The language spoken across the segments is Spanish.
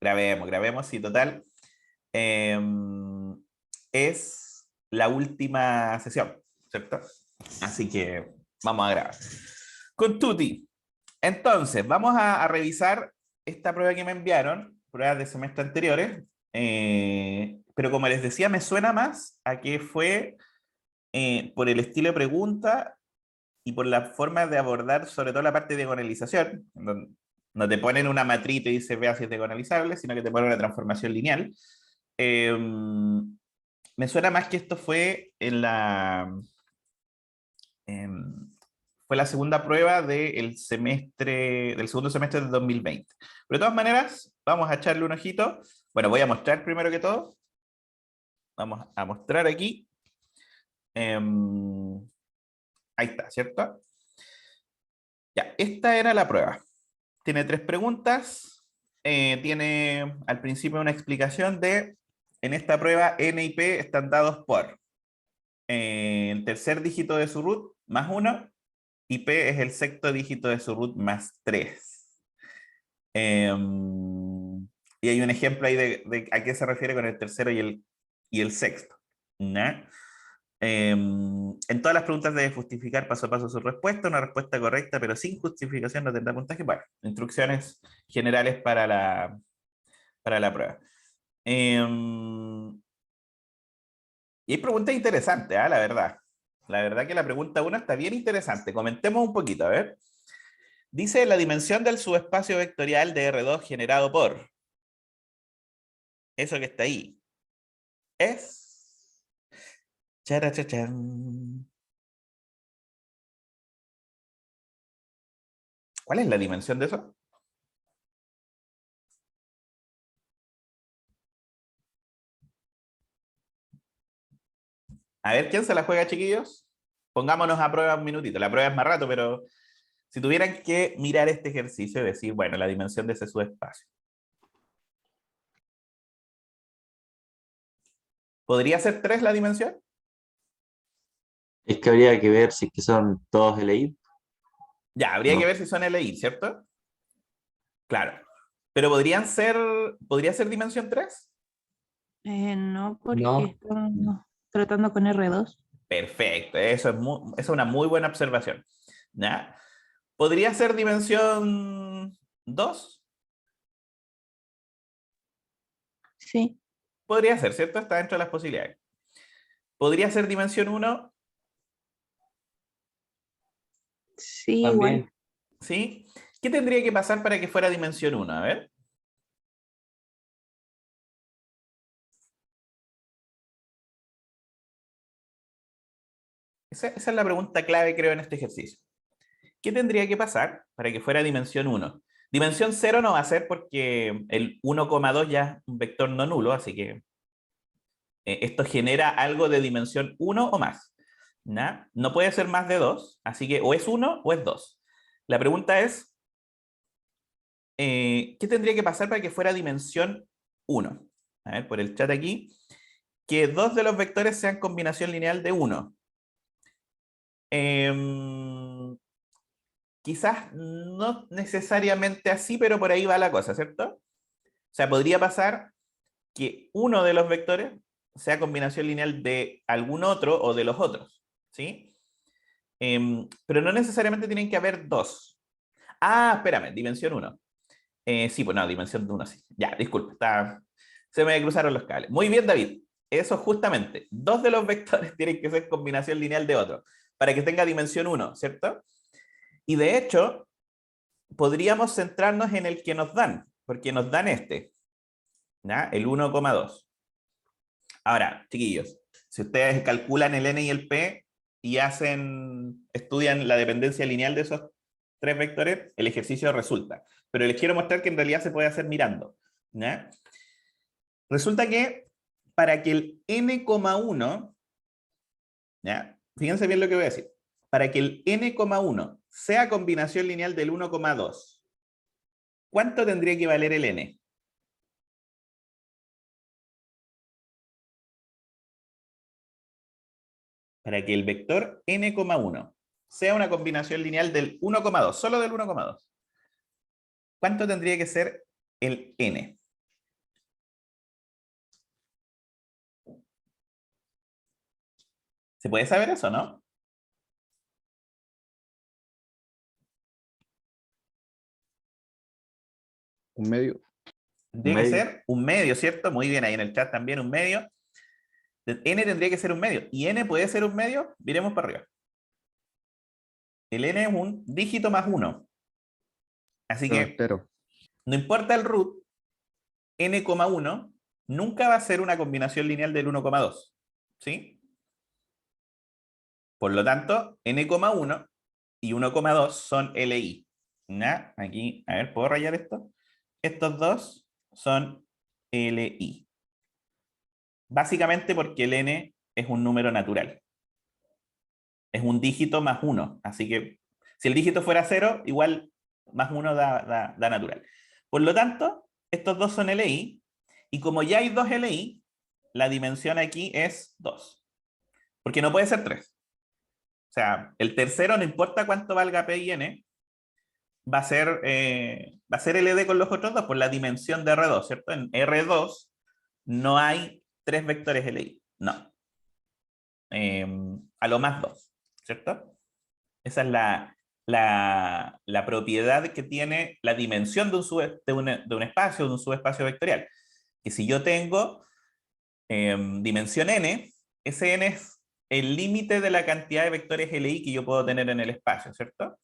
grabemos, sí, total. eh, es la última sesión, ¿cierto? Así que vamos a grabar. Con Tuti. Entonces, vamos a revisar esta prueba que me enviaron, pruebas de semestre anteriores, pero como les decía, me suena más a que fue por el estilo de pregunta y por la forma de abordar sobre todo la parte de diagonalización. No te ponen una matriz y te dice vea si es diagonalizable, sino que te ponen una transformación lineal. Eh, Me suena más que esto fue fue la segunda prueba del segundo semestre del 2020. Pero de todas maneras, vamos a echarle un ojito. Bueno, voy a mostrar primero que todo. Vamos a mostrar aquí. Ahí está, ¿cierto? Ya, esta era la prueba. Tiene 3 preguntas. Tiene al principio una explicación de, en esta prueba, n y p están dados por el tercer dígito de su root más 1 y p es el sexto dígito de su root más 3. Y hay un ejemplo ahí de a qué se refiere con el tercero y el sexto, ¿no? En todas las preguntas debe justificar paso a paso su respuesta. Una respuesta correcta, pero sin justificación, no tendrá puntaje. Bueno, instrucciones generales para la prueba. Y hay preguntas interesantes, ¿eh? La verdad. La verdad que la pregunta 1 está bien interesante. Comentemos un poquito, a ver. Dice la dimensión del subespacio vectorial de R2 generado por... Eso que está ahí. Es... Charachachán. ¿Cuál es la dimensión de eso? A ver, ¿quién se la juega, chiquillos? Pongámonos a prueba un minutito. La prueba es más rato, pero si tuvieran que mirar este ejercicio y decir, bueno, la dimensión de ese subespacio. ¿Podría ser 3 la dimensión? Es que habría que ver si es que son todos LI, Ya, habría que ¿no? ver si son LI, ¿cierto? Claro. Pero ¿podría ser dimensión 3? No, porque No. estamos tratando con R2. Perfecto, eso es una muy buena observación. ¿Ya? ¿Podría ser dimensión 2? Sí, Podría ser, ¿cierto? Está dentro de las posibilidades. ¿Podría ser dimensión 1? sí, igual. También. ¿Sí? ¿Qué tendría que pasar para que fuera dimensión 1? A ver. Esa es la pregunta clave, creo, en este ejercicio. ¿Qué tendría que pasar para que fuera dimensión 1? Dimensión 0 no va a ser porque el 1,2 ya es un vector no nulo, así que esto genera algo de dimensión 1 o más. ¿No? No puede ser más de 2, así que o es 1 o es 2. La pregunta es, ¿qué tendría que pasar para que fuera dimensión 1? A ver, por el chat aquí, que 2 de los vectores sean combinación lineal de 1. Quizás no necesariamente así, pero por ahí va la cosa, ¿cierto? O sea, podría pasar que uno de los vectores sea combinación lineal de algún otro o de los otros, ¿sí? Pero no necesariamente tienen que haber 2. Ah, espérame, dimensión 1. Sí, pues no, dimensión 1 sí. Ya, disculpa, se me cruzaron los cables. Muy bien, David. Eso justamente. 2 de los vectores tienen que ser combinación lineal de otro para que tenga dimensión 1, ¿cierto? Y de hecho, podríamos centrarnos en el que nos dan, porque nos dan este, ¿ya? El 1,2. Ahora, chiquillos, si ustedes calculan el n y el p y estudian la dependencia lineal de esos 3 vectores, el ejercicio resulta. Pero les quiero mostrar que en realidad se puede hacer mirando, ¿ya? Resulta que para que el n,1, ¿ya? Fíjense bien lo que voy a decir. Para que el n,1 sea combinación lineal del 1,2, ¿cuánto tendría que valer el n? Para que el vector n,1 sea una combinación lineal del 1,2, solo del 1,2. ¿Cuánto tendría que ser el n? ¿Se puede saber eso, no? Un medio. Tendría que medio. ser un medio, ¿cierto? Muy bien, ahí en el chat también un medio. N tendría que ser un medio. ¿Y N puede ser un medio? Miremos para arriba. El N es un dígito más 1. Así que Entero. no importa el root, N,1 nunca va a ser una combinación lineal del 1,2. ¿Sí? Por lo tanto, N,1 y 1,2 son LI. ¿Ya? Aquí, a ver, ¿puedo rayar esto? Estos dos son LI. Básicamente porque el N es un número natural. Es un dígito más 1. Así que si el dígito fuera 0, igual más 1 da natural. Por lo tanto, estos dos son LI. Y como ya hay dos LI, la dimensión aquí es 2. Porque no puede ser 3. O sea, el tercero, no importa cuánto valga P y N, va a ser LD con los otros dos por la dimensión de R2, ¿cierto? En R2 no hay 3 vectores LI. No. A lo más 2, ¿cierto? Esa es la propiedad que tiene la dimensión de un espacio, de un subespacio vectorial. Que si yo tengo dimensión n, ese n es el límite de la cantidad de vectores LI que yo puedo tener en el espacio, ¿cierto?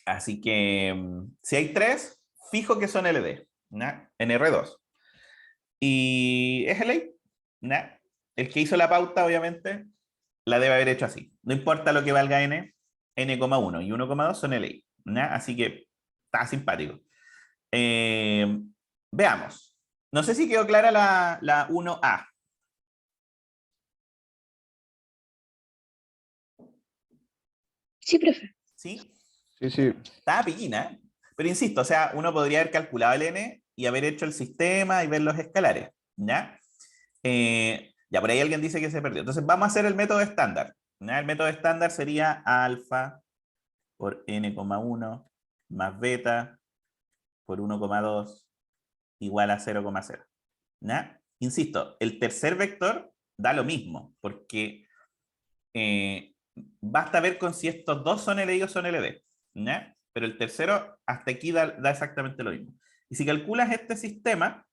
Así que si hay 3, fijo que son LD, ¿no? En R2. Y es LI, ¿no? El que hizo la pauta, obviamente, la debe haber hecho así. No importa lo que valga n, n,1 y 1,2 son LI. ¿No? Así que está simpático. Veamos. No sé si quedó clara la 1A. Sí, profe. ¿Sí? Sí, sí. Estaba pillina, ¿eh? Pero insisto, o sea, uno podría haber calculado el n y haber hecho el sistema y ver los escalares. ¿Ya? Ya por ahí alguien dice que se perdió. Entonces vamos a hacer el método estándar. ¿Ya? El método estándar sería alfa por n,1 más beta por 1,2 igual a 0,0. ¿Ya? Insisto, el tercer vector da lo mismo, porque basta ver con si estos dos son LI o son LD. ¿Ya? Pero el tercero hasta aquí da exactamente lo mismo. Y si calculas este sistema,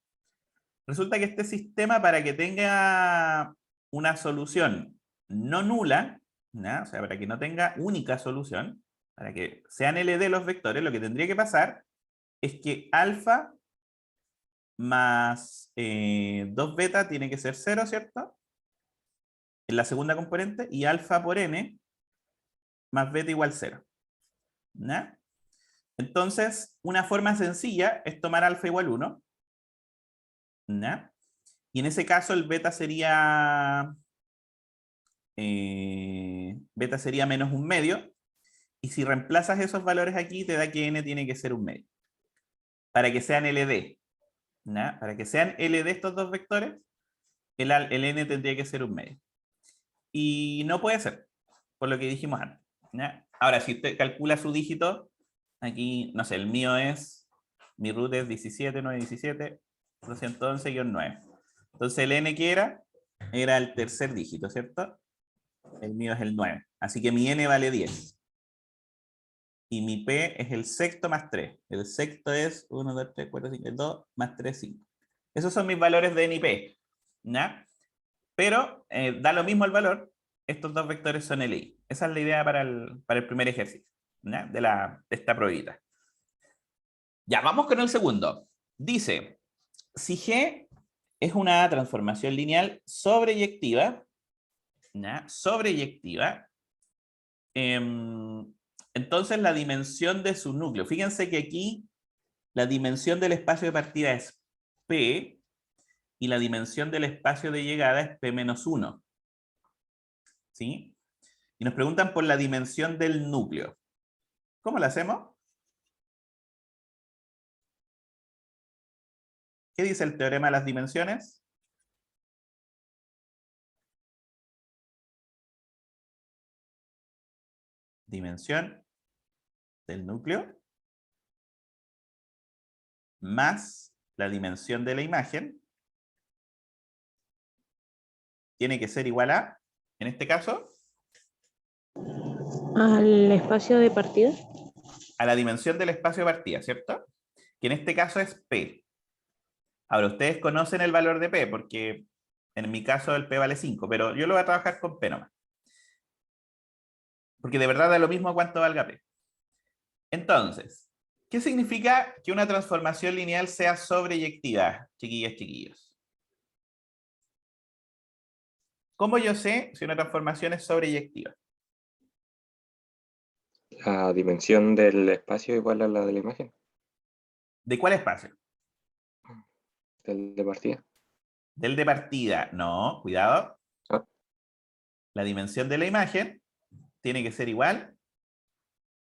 resulta que este sistema, para que tenga una solución no nula, ¿ya? O sea, para que no tenga única solución, para que sean LD los vectores, lo que tendría que pasar es que alfa más 2 beta tiene que ser 0, ¿cierto? En la segunda componente, y alfa por n más beta igual 0. ¿Ya? Entonces, una forma sencilla es tomar alfa igual 1. ¿Ya? Y en ese caso el beta sería menos un medio, y si reemplazas esos valores aquí te da que n tiene que ser un medio. Para que sean LD. ¿Ya? Para que sean LD estos dos vectores, el n tendría que ser un medio. Y no puede ser, por lo que dijimos antes. ¿Ya? Ahora, si usted calcula su dígito, aquí, no sé, el mío es, mi root es 17,917, 211-9. Entonces el n que era el tercer dígito, ¿cierto? El mío es el 9. Así que mi n vale 10. Y mi p es el sexto más 3. El sexto es 1, 2, 3, 4, 5, 2 más 3, 5. Esos son mis valores de n y p. ¿Ya? Pero da lo mismo el valor, estos dos vectores son LI. Esa es la idea para el primer ejercicio, ¿ya? De esta probita. Ya, vamos con el segundo. Dice, si G es una transformación lineal sobreyectiva, ¿ya? Sobreyectiva, entonces la dimensión de su núcleo, fíjense que aquí la dimensión del espacio de partida es P, y la dimensión del espacio de llegada es P-1. ¿Sí? Y nos preguntan por la dimensión del núcleo. ¿Cómo la hacemos? ¿Qué dice el teorema de las dimensiones? Dimensión del núcleo más la dimensión de la imagen tiene que ser igual a En este caso, Al espacio de partida. a la dimensión del espacio de partida, ¿cierto? Que en este caso es P. Ahora, ustedes conocen el valor de P, porque en mi caso el P vale 5, pero yo lo voy a trabajar con P nomás. Porque de verdad da lo mismo cuánto valga P. Entonces, ¿qué significa que una transformación lineal sea sobreyectiva, chiquillas, chiquillos? ¿Cómo yo sé si una transformación es sobreyectiva? La dimensión del espacio igual a la de la imagen, ¿De cuál espacio? del de partida. Del de partida. No, cuidado. Ah. La dimensión de la imagen tiene que ser igual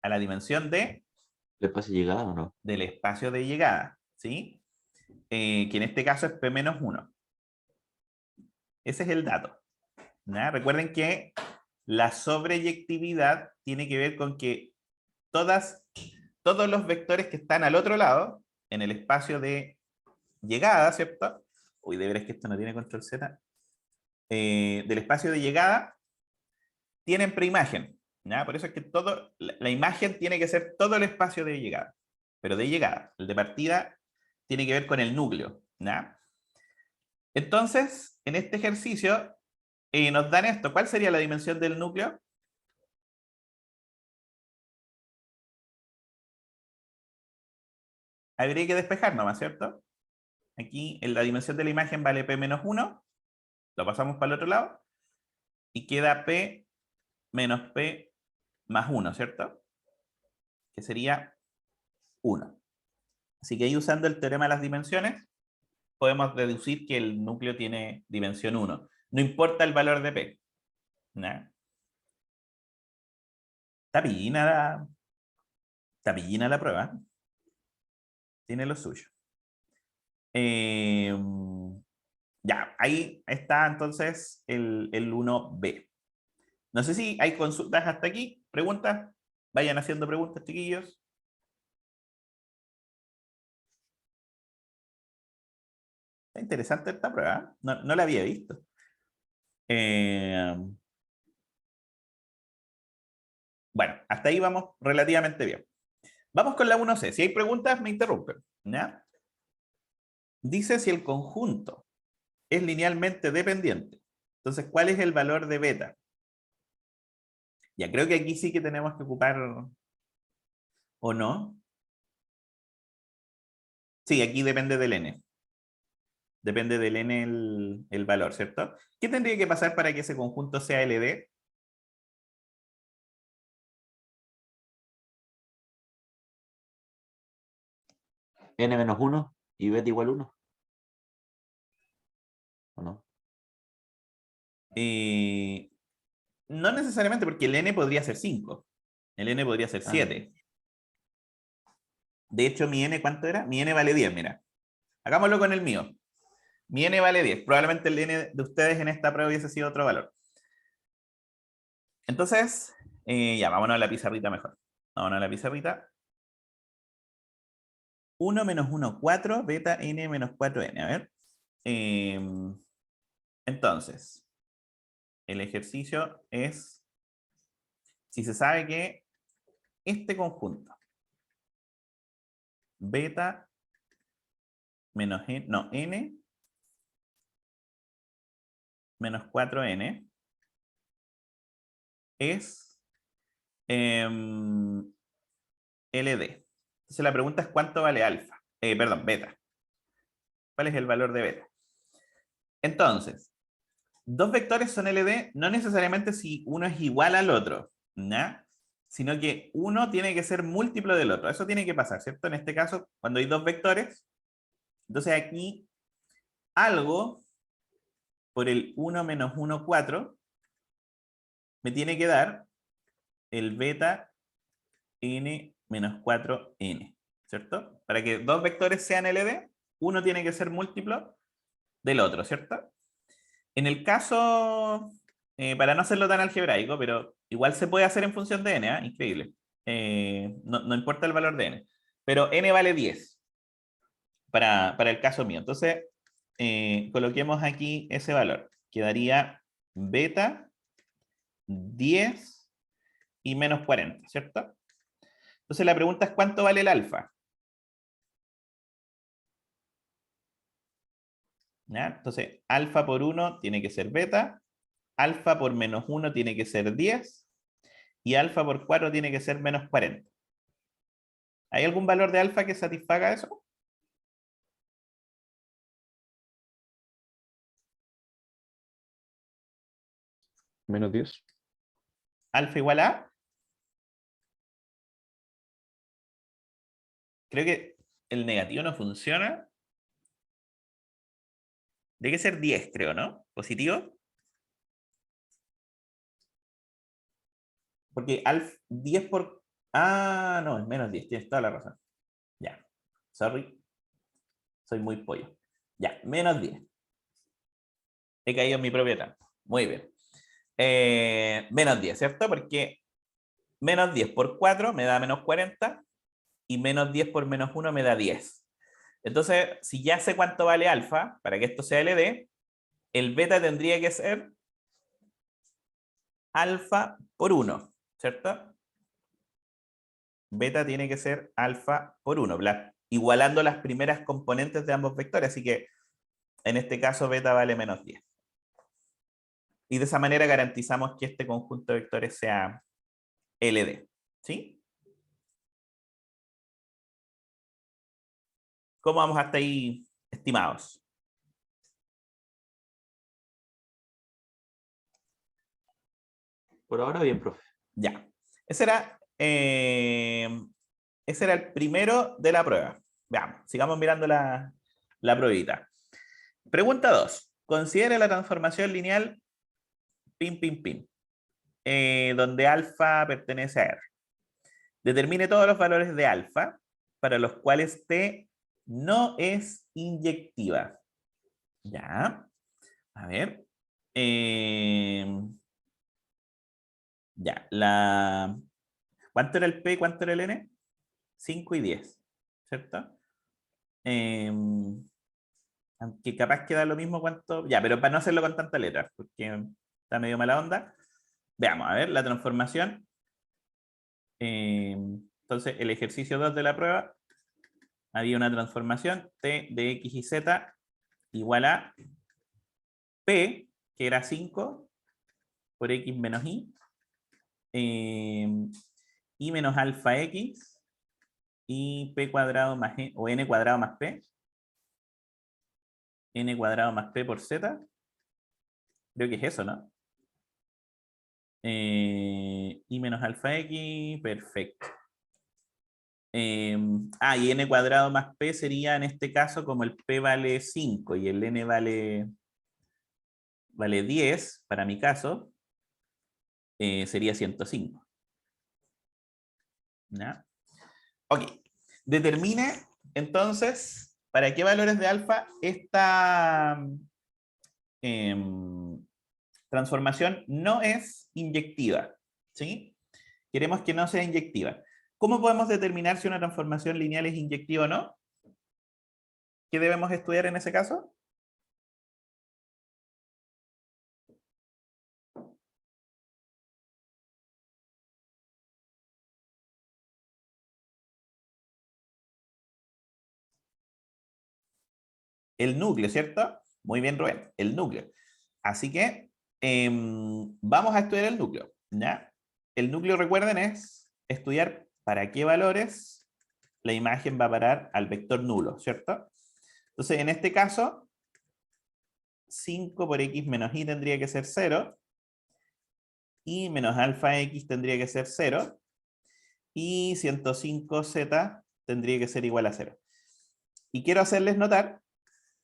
a la dimensión ¿Le pasa llegada o no? del espacio de llegada, ¿sí? Que en este caso es P-1. Ese es el dato. ¿Ya? Recuerden que la sobreyectividad tiene que ver con que todos los vectores que están al otro lado, en el espacio de llegada, ¿cierto? Uy, de veras que esto no tiene control Z. Del espacio de llegada, tienen preimagen. ¿Ya? Por eso es que la imagen tiene que ser todo el espacio de llegada. Pero de llegada. El de partida tiene que ver con el núcleo. ¿Ya? Entonces, en este ejercicio, nos dan esto. ¿Cuál sería la dimensión del núcleo? Habría que despejar nomás, ¿cierto? Aquí en la dimensión de la imagen vale P-1, lo pasamos para el otro lado, y queda P menos P más 1, ¿cierto? Que sería 1. Así que ahí usando el teorema de las dimensiones, podemos deducir que el núcleo tiene dimensión 1. No importa el valor de P. ¿No? Está pillina la prueba. Tiene lo suyo. Ya, ahí está entonces el 1B. No sé si hay consultas hasta aquí, preguntas. Vayan haciendo preguntas, chiquillos. Está interesante esta prueba. No la había visto. Bueno, hasta ahí vamos relativamente bien. Vamos con la 1C. Si hay preguntas, me interrumpen. ¿Ya? Dice si el conjunto es linealmente dependiente. Entonces, ¿cuál es el valor de beta? Ya creo que aquí sí que tenemos que ocupar, ¿o no? Sí, aquí depende del n. Depende del n el valor, ¿cierto? ¿Qué tendría que pasar para que ese conjunto sea LD? N menos 1 y beta igual 1. ¿O no? No necesariamente, porque el n podría ser 5. El n podría ser 7. De hecho, mi n, ¿cuánto era? Mi n vale 10, mira. Hagámoslo con el mío. Mi n vale 10. Probablemente el n de ustedes en esta prueba hubiese sido otro valor. Entonces, ya, vámonos a la pizarrita mejor. Vámonos a la pizarrita. 1 menos 1, 4, beta n menos 4n. A ver. Entonces, el ejercicio es, si se sabe que este conjunto, beta menos n, no, n menos 4n, es LD. Entonces la pregunta es ¿cuánto vale alfa? Perdón, beta. ¿Cuál es el valor de beta? Entonces, dos vectores son LD no necesariamente si uno es igual al otro, ¿no? Sino que uno tiene que ser múltiplo del otro. Eso tiene que pasar, ¿cierto? En este caso, cuando hay dos vectores, entonces aquí algo por el 1 menos 1, 4 me tiene que dar el beta n menos 4n, ¿cierto? Para que dos vectores sean LD, uno tiene que ser múltiplo del otro, ¿cierto? En el caso, para no hacerlo tan algebraico, pero igual se puede hacer en función de n, ¿eh? Increíble. No importa el valor de n. Pero n vale 10 para el caso mío. Entonces, coloquemos aquí ese valor. Quedaría beta 10 y menos 40, ¿cierto? Entonces la pregunta es ¿cuánto vale el alfa? ¿Ya? Entonces, alfa por 1 tiene que ser beta, alfa por menos 1 tiene que ser 10, y alfa por 4 tiene que ser menos 40. ¿Hay algún valor de alfa que satisfaga eso? Menos 10. Alfa igual a... Creo que el negativo no funciona. Debe que ser 10, creo, ¿no? Positivo. Porque alfa 10 por... Ah, no, es menos 10, tienes toda la razón. Ya, sorry. Soy muy pollo. Ya, menos 10. He caído en mi propia trampa. Muy bien. Menos 10, ¿cierto? Porque menos 10 por 4 me da menos 40 y menos 10 por menos 1 me da 10. Entonces, si ya sé cuánto vale alfa, para que esto sea LD, el beta tendría que ser alfa por 1, ¿cierto? Beta tiene que ser alfa por 1, igualando las primeras componentes de ambos vectores, así que en este caso beta vale menos 10. Y de esa manera garantizamos que este conjunto de vectores sea LD, ¿sí? ¿Cómo vamos hasta ahí, estimados? Por ahora bien, profe. Ya. Ese era el primero de la prueba. Veamos, sigamos mirando la pruebita. Pregunta 2. Considere la transformación lineal pin, pin, pin, donde alfa pertenece a R. Determine todos los valores de alfa para los cuales T no es inyectiva. Ya. A ver. Ya. ¿Cuánto era el P? ¿Cuánto era el N? 5 y 10. ¿Cierto? Aunque capaz queda lo mismo cuánto... Ya, pero para no hacerlo con tanta letra, porque está medio mala onda. Veamos, a ver, la transformación. Entonces, el ejercicio 2 de la prueba, había una transformación T de X y Z igual a P, que era 5, por X menos Y menos alfa X, y P cuadrado más o N cuadrado más P, N cuadrado más P por Z, creo que es eso, ¿no? Y menos alfa X, perfecto. Y n cuadrado más p sería en este caso como el p vale 5 y el n vale 10, para mi caso, sería 105. ¿Ya? Ok. Determine entonces para qué valores de alfa esta transformación no es inyectiva. ¿Sí? Queremos que no sea inyectiva. ¿Cómo podemos determinar si una transformación lineal es inyectiva o no? ¿Qué debemos estudiar en ese caso? El núcleo, ¿cierto? Muy bien, Rubén, el núcleo. Así que vamos a estudiar el núcleo, ¿ya? El núcleo, recuerden, es estudiar para qué valores la imagen va a parar al vector nulo, ¿cierto? Entonces, en este caso, 5 por x menos y tendría que ser 0, y menos alfa x tendría que ser 0, y 105z tendría que ser igual a 0. Y quiero hacerles notar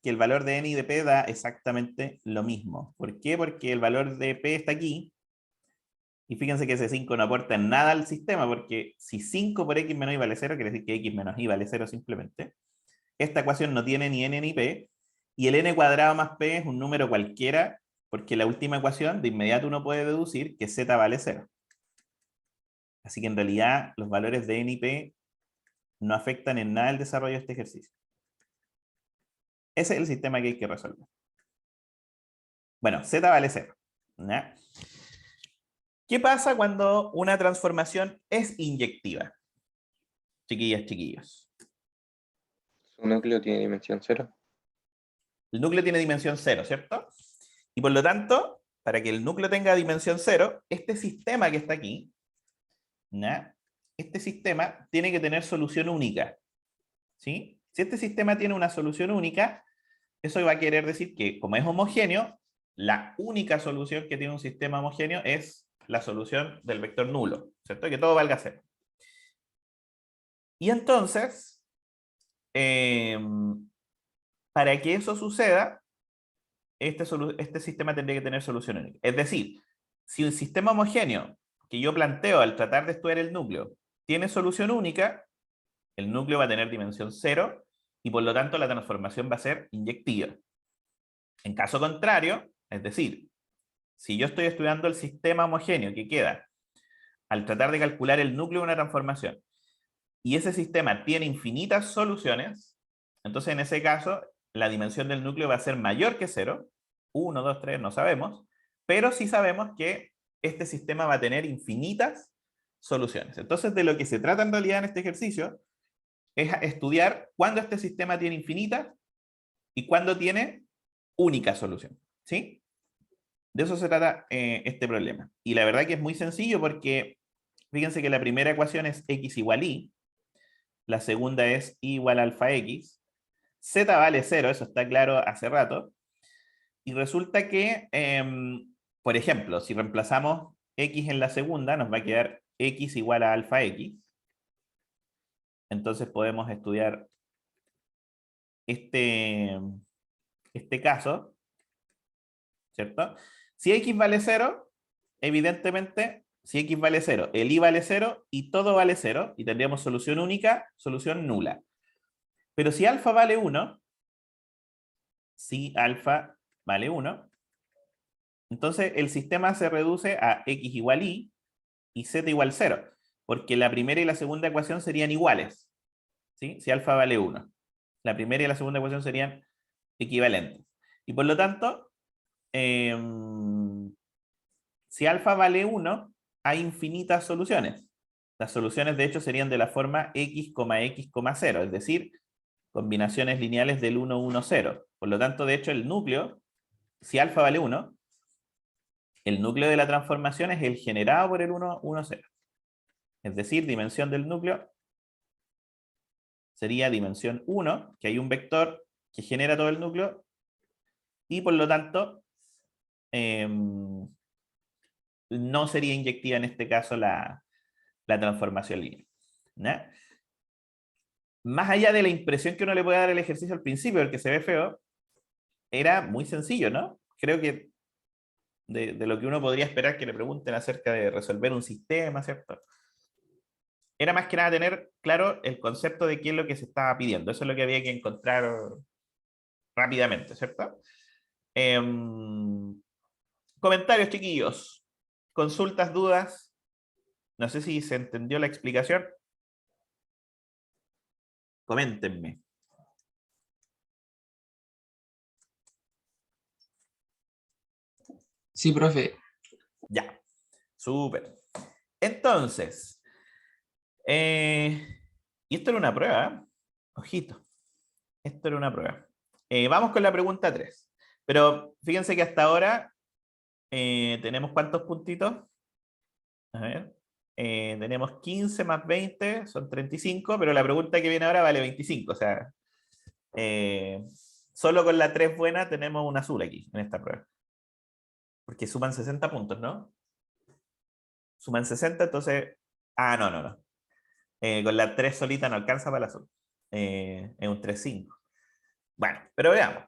que el valor de n y de p da exactamente lo mismo. ¿Por qué? Porque el valor de p está aquí, y fíjense que ese 5 no aporta nada al sistema, porque si 5 por x menos y vale 0, quiere decir que x menos y vale 0 simplemente. Esta ecuación no tiene ni n ni p, y el n cuadrado más p es un número cualquiera, porque la última ecuación de inmediato uno puede deducir que z vale 0. Así que en realidad los valores de n y p no afectan en nada el desarrollo de este ejercicio. Ese es el sistema que hay que resolver. Bueno, z vale 0. ¿Ya? ¿Qué pasa cuando una transformación es inyectiva? Chiquillas, chiquillos. Su núcleo tiene dimensión 0. El núcleo tiene dimensión 0, ¿cierto? Y por lo tanto, para que el núcleo tenga dimensión 0, este sistema que está aquí, ¿ya? Este sistema tiene que tener solución única. ¿Sí? Si este sistema tiene una solución única, eso va a querer decir que, como es homogéneo, la única solución que tiene un sistema homogéneo es la solución del vector nulo, ¿cierto? Que todo valga 0. Y entonces, para que eso suceda, este sistema tendría que tener solución única. Es decir, si un sistema homogéneo que yo planteo al tratar de estudiar el núcleo tiene solución única, el núcleo va a tener dimensión 0 y por lo tanto la transformación va a ser inyectiva. En caso contrario, es decir, si yo estoy estudiando el sistema homogéneo que queda al tratar de calcular el núcleo de una transformación y ese sistema tiene infinitas soluciones, entonces en ese caso la dimensión del núcleo va a ser mayor que 0, 1, 2, 3, no sabemos, pero sí sabemos que este sistema va a tener infinitas soluciones. Entonces de lo que se trata en realidad en este ejercicio es estudiar cuándo este sistema tiene infinitas y cuándo tiene única solución. ¿Sí? De eso se trata este problema. Y la verdad que es muy sencillo porque fíjense que la primera ecuación es x igual y, la segunda es y igual a alfa x, z vale 0, eso está claro hace rato, y resulta que, por ejemplo, si reemplazamos x en la segunda, nos va a quedar x igual a alfa x. Entonces podemos estudiar este caso, ¿cierto? Si x vale 0, evidentemente, si x vale 0, el y vale 0 y todo vale 0, y tendríamos solución única, solución nula. Pero si alfa vale 1, si alfa vale 1, entonces el sistema se reduce a x igual y z igual 0, porque la primera y la segunda ecuación serían iguales, ¿sí? Si alfa vale 1. La primera y la segunda ecuación serían equivalentes. Y por lo tanto, si alfa vale 1, hay infinitas soluciones. Las soluciones, de hecho, serían de la forma x, x, 0, es decir, combinaciones lineales del 1, 1, 0. Por lo tanto, de hecho, el núcleo, si alfa vale 1, el núcleo de la transformación es el generado por el 1, 1, 0. Es decir, dimensión del núcleo sería dimensión 1, que hay un vector que genera todo el núcleo, y por lo tanto, no sería inyectiva en este caso la transformación lineal. ¿No? Más allá de la impresión que uno le puede dar el ejercicio al principio, el que se ve feo, era muy sencillo, ¿no? Creo que de lo que uno podría esperar que le pregunten acerca de resolver un sistema, ¿cierto? Era más que nada tener claro el concepto de qué es lo que se estaba pidiendo. Eso es lo que había que encontrar rápidamente, ¿cierto? Comentarios, chiquillos. Consultas, dudas. No sé si se entendió la explicación. Coméntenme. Sí, profe. Ya. Súper. Entonces, y esto era una prueba, ¿eh? Ojito. Esto era una prueba. Vamos con la pregunta 3. Pero fíjense que hasta ahora tenemos ¿cuántos puntitos? A ver. Tenemos 15 más 20, son 35, pero la pregunta que viene ahora vale 25. O sea, solo con la 3 buena tenemos un azul aquí, en esta prueba. Porque suman 60 puntos, ¿no? Suman 60, entonces... Ah, no, no, no. Con la 3 solita no alcanza para el azul. Es un 3-5. Bueno, pero veamos.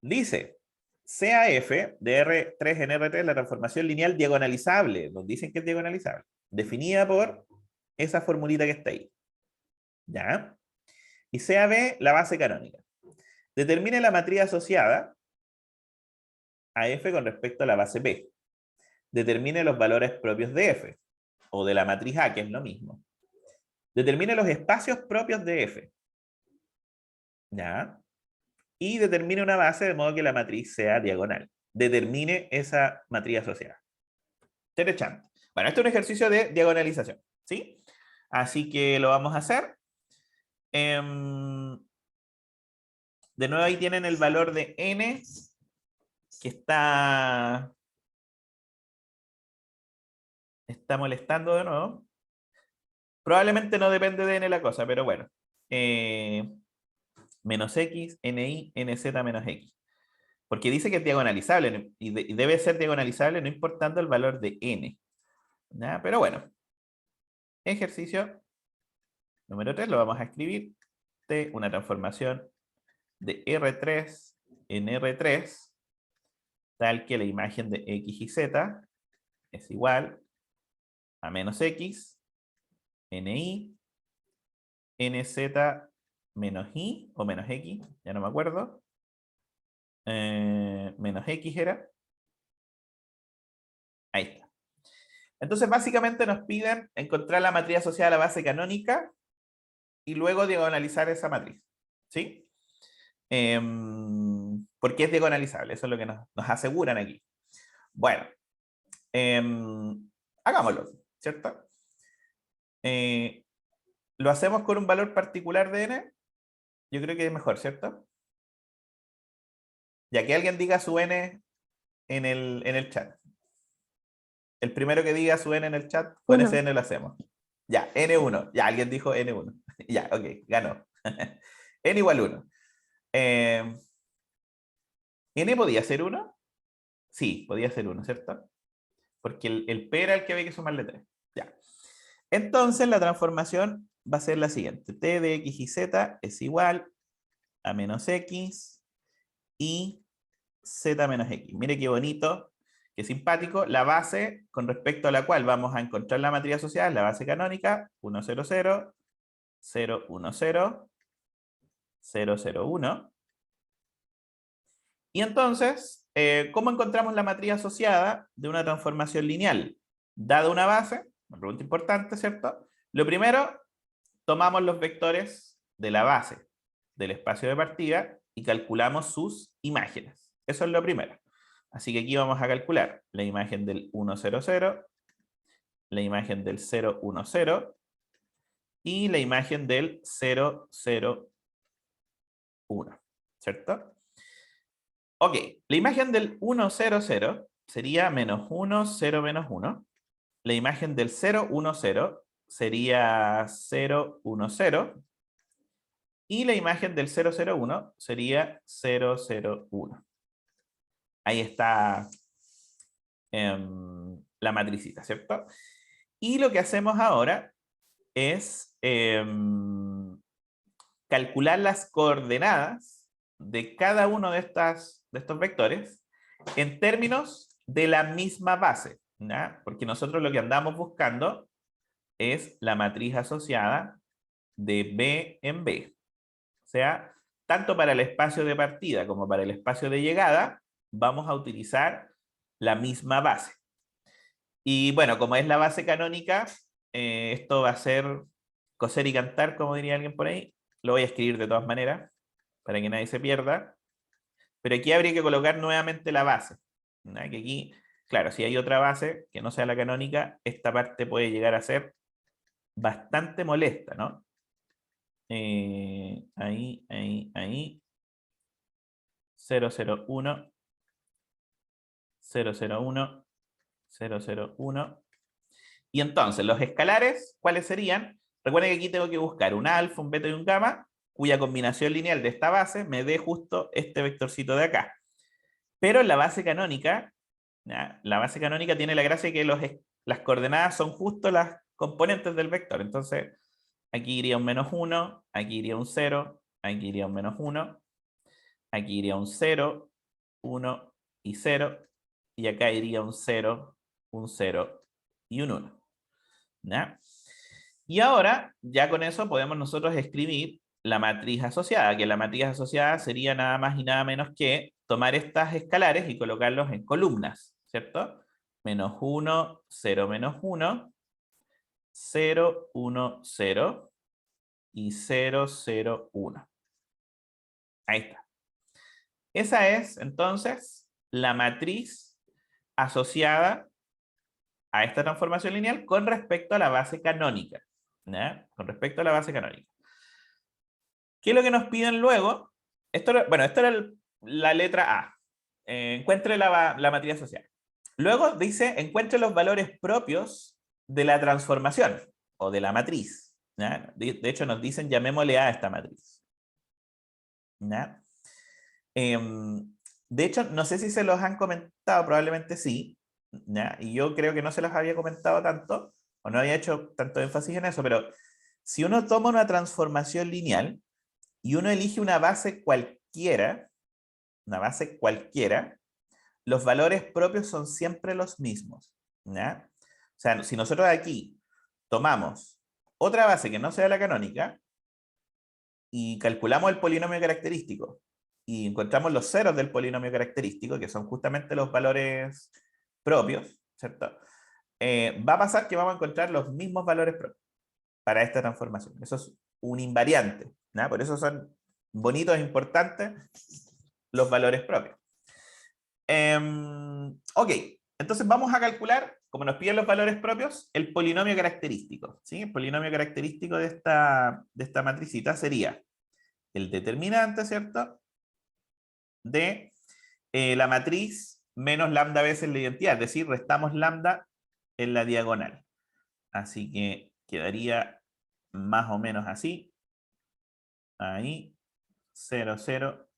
Dice, CAF de R3 en R3, la transformación lineal diagonalizable. Nos dicen que es diagonalizable. Definida por esa formulita que está ahí. ¿Ya? Y CAB, la base canónica. Determine la matriz asociada a F con respecto a la base P. Determine los valores propios de F, o de la matriz A, que es lo mismo. Determine los espacios propios de F. ¿Ya? Y determine una base de modo que la matriz sea diagonal. Determine esa matriz asociada. Derechante. Bueno, este es un ejercicio de diagonalización, ¿sí? Así que lo vamos a hacer. De nuevo ahí tienen el valor de n, que está molestando de nuevo. Probablemente no depende de n la cosa, pero bueno. Menos x, ni, nz menos x. Porque dice que es diagonalizable y debe ser diagonalizable no importando el valor de n. ¿Ya? Pero bueno. Ejercicio número 3 lo vamos a escribir de una transformación de R3 en R3 tal que la imagen de x y z es igual a menos x, ni, nz menos i o menos x, ya no me acuerdo. Menos x era. Ahí está. Entonces básicamente nos piden encontrar la matriz asociada a la base canónica y luego diagonalizar esa matriz. ¿Sí? Porque es diagonalizable, eso es lo que nos aseguran aquí. Bueno, hagámoslo, ¿cierto? Lo hacemos con un valor particular de n. Yo creo que es mejor, ¿cierto? Ya que alguien diga su n en el chat. El primero que diga su n en el chat, con Uno. ese n lo hacemos. Ya, n1. Ya, alguien dijo n1. Ya, ok, ganó. N igual 1. ¿N podía ser 1? Sí, podía ser 1, ¿cierto? Porque el P era el que había que sumarle 3. Ya. Entonces la transformación va a ser la siguiente. T de x y z es igual a menos x y z menos x. Mire qué bonito, qué simpático. La base con respecto a la cual vamos a encontrar la matriz asociada es la base canónica 1, 0, 0, 0, 1, 0, 0, 0, 1. Y entonces, ¿cómo encontramos la matriz asociada de una transformación lineal? Dada una base, una pregunta importante, ¿cierto? Lo primero, tomamos los vectores de la base del espacio de partida y calculamos sus imágenes. Eso es lo primero. Así que aquí vamos a calcular la imagen del 1, 0, 0, la imagen del 0, 1, 0 y la imagen del 0, 0, 1, ¿cierto? Ok, la imagen del 1, 0, 0 sería menos 1, 0, menos 1. La imagen del 0, 1, 0 sería 0, 1, 0. Y la imagen del 0, 0, 1 sería 0, 0, 1. Ahí está la matricita, ¿cierto? Y lo que hacemos ahora es calcular las coordenadas de cada uno de estos vectores en términos de la misma base, ¿ya? Porque nosotros lo que andamos buscando es la matriz asociada de B en B. O sea, tanto para el espacio de partida como para el espacio de llegada, vamos a utilizar la misma base. Y bueno, como es la base canónica, esto va a ser coser y cantar, como diría alguien por ahí. Lo voy a escribir de todas maneras, para que nadie se pierda. Pero aquí habría que colocar nuevamente la base, ¿no? Que aquí, claro, si hay otra base que no sea la canónica, esta parte puede llegar a ser bastante molesta, ¿no? Ahí, 001, 001, 001. Y entonces, los escalares, ¿cuáles serían? Recuerden que aquí tengo que buscar un alfa, un beta y un gamma, cuya combinación lineal de esta base me dé justo este vectorcito de acá. Pero en la base canónica, ¿ya? La base canónica tiene la gracia de que las coordenadas son justo las componentes del vector. Entonces, aquí iría un menos 1, aquí iría un 0, aquí iría un menos 1, aquí iría un 0, 1 y 0, y acá iría un 0, un 0 y un 1. ¿Ya? Y ahora, ya con eso podemos nosotros escribir la matriz asociada, que la matriz asociada sería nada más y nada menos que tomar estas escalares y colocarlos en columnas, ¿cierto? Menos 1, 0, menos 1, 0, 1, 0 y 0, 0, 1. Ahí está. Esa es, entonces, la matriz asociada a esta transformación lineal con respecto a la base canónica. ¿Ya? Con respecto a la base canónica. ¿Qué es lo que nos piden luego? Esto era la letra A. Encuentre la matriz asociada. Luego dice, encuentre los valores propios de la transformación o de la matriz. ¿Ya? De hecho, nos dicen, llamémosle A esta matriz. ¿Ya? De hecho, no sé si se los han comentado, probablemente sí. ¿Ya? Y yo creo que no se los había comentado tanto, o no había hecho tanto énfasis en eso, pero si uno toma una transformación lineal y uno elige una base cualquiera, los valores propios son siempre los mismos. ¿Ya? O sea, si nosotros aquí tomamos otra base que no sea la canónica y calculamos el polinomio característico y encontramos los ceros del polinomio característico, que son justamente los valores propios, ¿cierto? Va a pasar que vamos a encontrar los mismos valores propios para esta transformación. Eso es un invariante, ¿no? Por eso son bonitos e importantes los valores propios. Ok, entonces vamos a calcular, como nos piden los valores propios, el polinomio característico. ¿Sí? El polinomio característico de esta matricita sería el determinante, ¿cierto? De la matriz menos lambda veces la identidad, es decir, restamos lambda en la diagonal. Así que quedaría más o menos así. Ahí, 0, 0,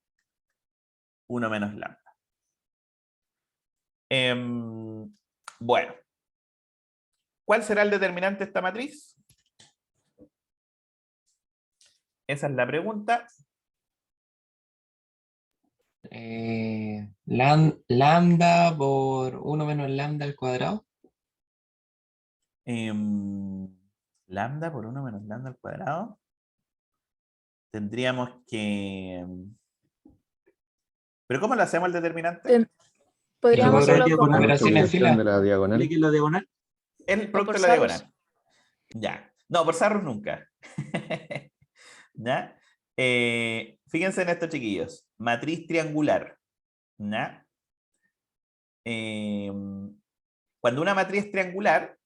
1 menos lambda. Bueno. ¿Cuál será el determinante de esta matriz? Esa es la pregunta. Lambda por 1 menos lambda al cuadrado. Lambda por 1 menos lambda al cuadrado. Tendríamos que... ¿Pero cómo lo hacemos el determinante? Podríamos Por hacerlo como Operación en Multiplicación de fila. la diagonal. ¿Clic en la diagonal? El producto por de la Sarrus. diagonal. Ya. No, por Sarrus nunca. ¿Ya? Fíjense en esto, chiquillos. Matriz triangular. ¿Ya? Cuando una matriz es triangular,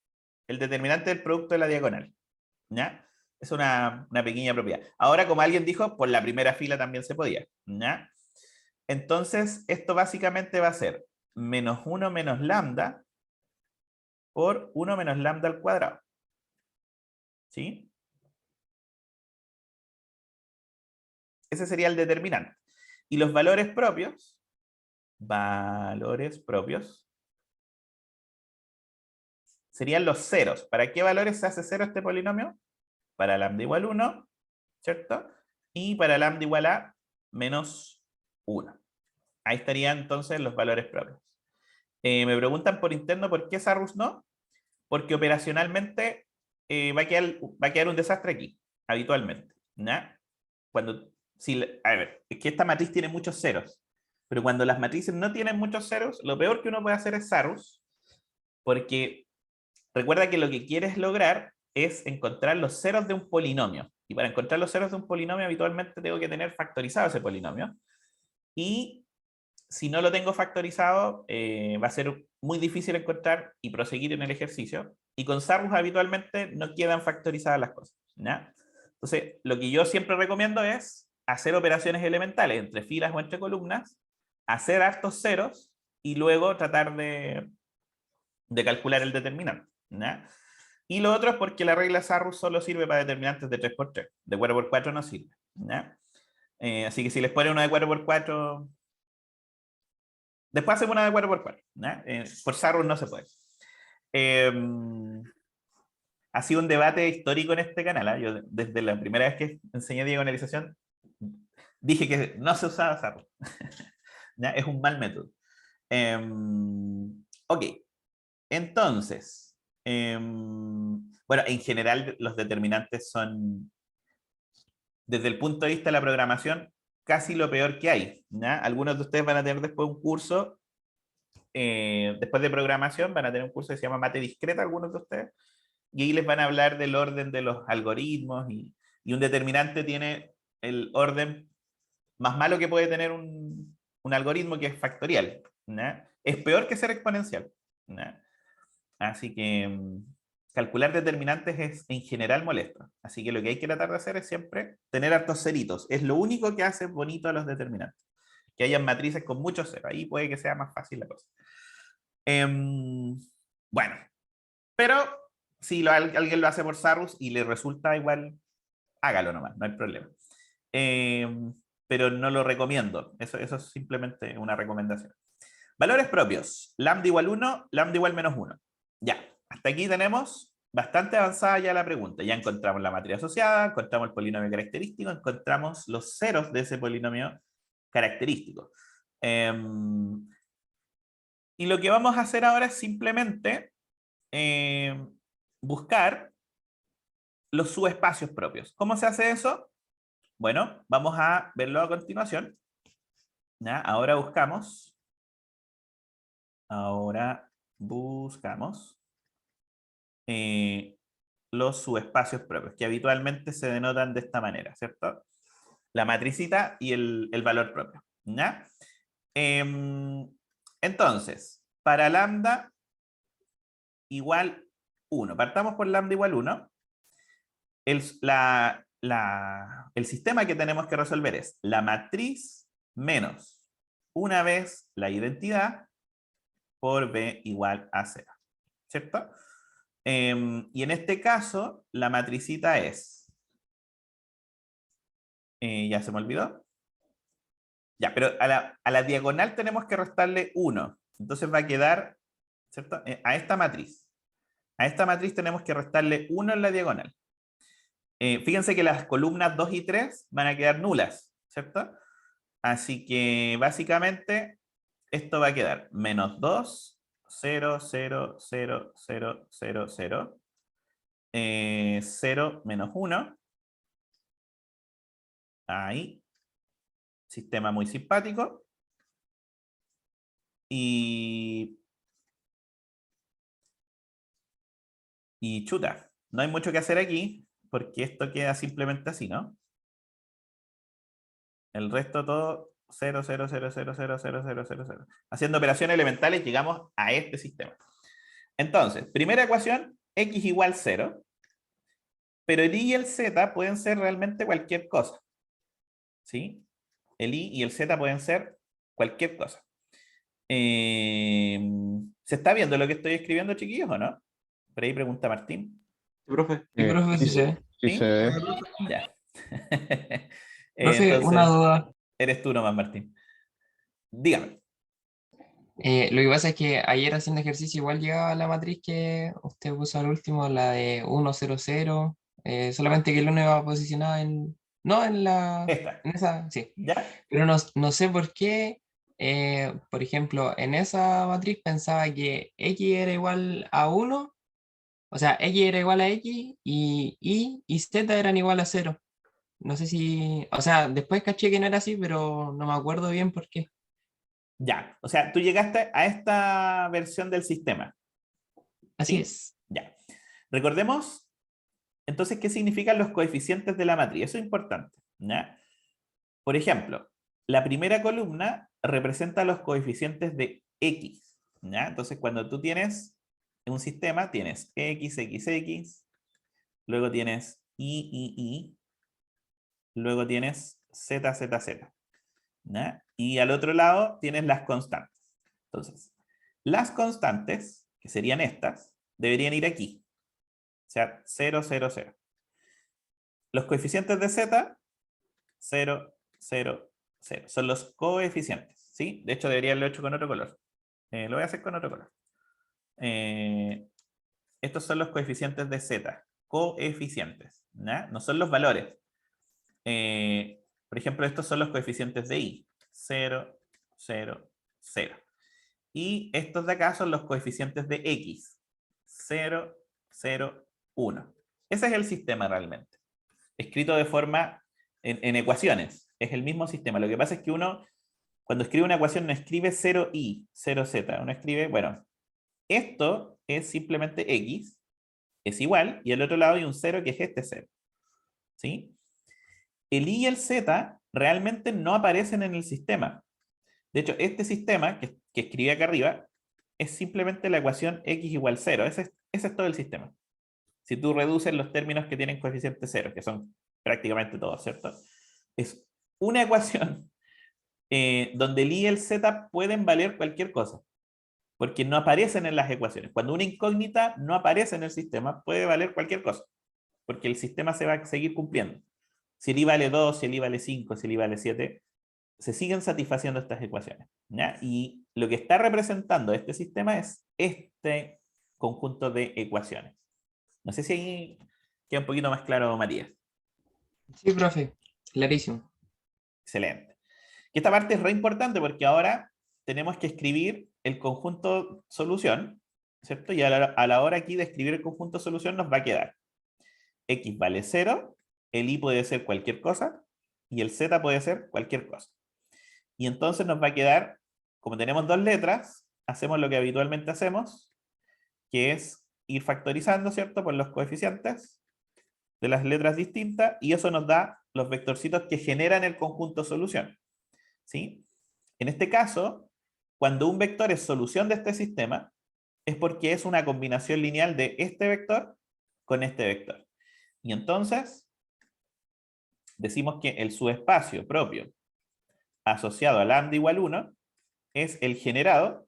el determinante es el producto de la diagonal. ¿Ya? Es una pequeña propiedad. Ahora, como alguien dijo, por la primera fila también se podía. ¿Ya? Entonces, esto básicamente va a ser menos 1 menos lambda por 1 menos lambda al cuadrado. ¿Sí? Ese sería el determinante. Y los valores propios, serían los ceros. ¿Para qué valores se hace cero este polinomio? Para lambda igual 1, ¿cierto? Y para lambda igual a menos 1. Ahí estarían entonces los valores propios. Me preguntan por interno por qué Sarrus no. Porque operacionalmente va a quedar un desastre aquí, habitualmente. ¿Ya? A ver, es que esta matriz tiene muchos ceros. Pero cuando las matrices no tienen muchos ceros, lo peor que uno puede hacer es Sarrus, porque recuerda que lo que quieres lograr es encontrar los ceros de un polinomio. Y para encontrar los ceros de un polinomio, habitualmente tengo que tener factorizado ese polinomio. Y si no lo tengo factorizado, va a ser muy difícil encontrar y proseguir en el ejercicio. Y con Sarrus habitualmente no quedan factorizadas las cosas. ¿Ya? Entonces, lo que yo siempre recomiendo es hacer operaciones elementales entre filas o entre columnas, hacer hartos ceros y luego tratar de calcular el determinante. ¿Ya? Y lo otro es porque la regla Sarrus solo sirve para determinantes de 3×3. De 4×4 no sirve. ¿Ya? Así que si les ponen una de 4×4... Después hacemos una de 4×4. ¿Ya? Por Sarrus no se puede. Ha sido un debate histórico en este canal. ¿Eh? Yo desde la primera vez que enseñé diagonalización dije que no se usaba Sarrus. ¿Ya? Es un mal método. Ok. Entonces, bueno, en general los determinantes son, desde el punto de vista de la programación, casi lo peor que hay. ¿Ya? Algunos de ustedes van a tener después un curso, después de programación, van a tener un curso que se llama Mate Discreta, algunos de ustedes, y ahí les van a hablar del orden de los algoritmos, y un determinante tiene el orden más malo que puede tener un algoritmo, que es factorial. ¿Ya? Es peor que ser exponencial. ¿Ya? Así que calcular determinantes es en general molesto. Así que lo que hay que tratar de hacer es siempre tener hartos ceritos. Es lo único que hace bonito a los determinantes. Que hayan matrices con muchos ceros. Ahí puede que sea más fácil la cosa. Bueno, pero si alguien lo hace por Sarrus y le resulta igual, hágalo nomás, no hay problema. Pero no lo recomiendo. Eso es simplemente una recomendación. Valores propios. Lambda igual 1, lambda igual menos 1. Ya, hasta aquí tenemos bastante avanzada ya la pregunta. Ya encontramos la matriz asociada, encontramos el polinomio característico, encontramos los ceros de ese polinomio característico. Y lo que vamos a hacer ahora es simplemente buscar los subespacios propios. ¿Cómo se hace eso? Bueno, vamos a verlo a continuación. ¿Ya? Ahora buscamos los subespacios propios, que habitualmente se denotan de esta manera, ¿cierto? La matricita y el valor propio. ¿Ya? Entonces, para lambda igual 1, partamos por lambda igual 1. El sistema que tenemos que resolver es la matriz menos una vez la identidad por b igual a 0. ¿Cierto? Y en este caso, la matricita es... ya se me olvidó. Ya, pero a la diagonal tenemos que restarle 1. Entonces va a quedar, ¿cierto? A esta matriz. A esta matriz tenemos que restarle 1 en la diagonal. Fíjense que las columnas 2 y 3 van a quedar nulas, ¿cierto? Así que básicamente esto va a quedar menos 2, 0, 0, 0, 0, 0, 0, 0, menos 1. Ahí. Sistema muy simpático. Y chuta, no hay mucho que hacer aquí, porque esto queda simplemente así, ¿no? El resto todo 0, 0, 0, 0, 0, 0, 0, 0, 0. Haciendo operaciones elementales llegamos a este sistema. Entonces, primera ecuación, x igual 0, pero el y el z pueden ser realmente cualquier cosa. ¿Sí? El y el z pueden ser cualquier cosa. ¿Se está viendo lo que estoy escribiendo, chiquillos, o no? Por ahí pregunta Martín. Sí, profe. Sí, profe, sí se ve. Sí ¿Sí? se ve. Ya. Profe, una duda. Eres tú nomás, Martín. Dígame. Lo que pasa es que ayer haciendo ejercicio igual llegaba la matriz que usted puso al último, la de 1, 0, 0. Solamente que el 1 iba posicionado en... No, en la... Esta. En esa, sí. ¿Ya? Pero no sé por qué, por ejemplo, en esa matriz pensaba que x era igual a 1, o sea, x era igual a x y y z eran igual a 0. No sé si, o sea, después caché que no era así, pero no me acuerdo bien por qué. Ya. O sea, tú llegaste a esta versión del sistema. Así ¿Sí? es. Ya. Recordemos, entonces, qué significan los coeficientes de la matriz. Eso es importante. ¿Ya? Por ejemplo, la primera columna representa los coeficientes de x. ¿Ya? Entonces, cuando tú tienes un sistema, tienes x, x, x, luego tienes y, luego tienes z, z, z. ¿Ya? Y al otro lado tienes las constantes. Entonces, las constantes, que serían estas, deberían ir aquí. O sea, 0, 0, 0. Los coeficientes de z, 0, 0, 0. Son los coeficientes. ¿Sí? De hecho, debería haberlo hecho con otro color. Lo voy a hacer con otro color. Estos son los coeficientes de z. Coeficientes. ¿Ya? No son los valores. Por ejemplo, estos son los coeficientes de y. 0, 0, 0. Y estos de acá son los coeficientes de x. 0, 0, 1. Ese es el sistema realmente. Escrito de forma en ecuaciones. Es el mismo sistema. Lo que pasa es que uno, cuando escribe una ecuación, no escribe 0i, 0z. Uno escribe, bueno, esto es simplemente x, es igual, y al otro lado hay un 0 que es este 0. ¿Sí? El y y el z realmente no aparecen en el sistema. De hecho, este sistema que escribí acá arriba, es simplemente la ecuación x igual 0. Ese es todo el sistema. Si tú reduces los términos que tienen coeficiente 0, que son prácticamente todos, ¿cierto? Es una ecuación donde el y el z pueden valer cualquier cosa, porque no aparecen en las ecuaciones. Cuando una incógnita no aparece en el sistema, puede valer cualquier cosa, porque el sistema se va a seguir cumpliendo. Si el i vale 2, si el i vale 5, si el i vale 7, se siguen satisfaciendo estas ecuaciones, ¿ya? Y lo que está representando este sistema es este conjunto de ecuaciones. No sé si ahí queda un poquito más claro, Matías. Sí, profe, clarísimo. Excelente. Y esta parte es re importante porque ahora tenemos que escribir el conjunto solución, ¿cierto? Y a la hora aquí de escribir el conjunto solución nos va a quedar x vale 0, el i puede ser cualquier cosa y el z puede ser cualquier cosa. Y entonces nos va a quedar, como tenemos dos letras, hacemos lo que habitualmente hacemos, que es ir factorizando, ¿cierto? Por los coeficientes de las letras distintas, y eso nos da los vectorcitos que generan el conjunto solución, ¿sí? En este caso, cuando un vector es solución de este sistema, es porque es una combinación lineal de este vector con este vector. Y entonces, decimos que el subespacio propio asociado a lambda igual 1 es el generado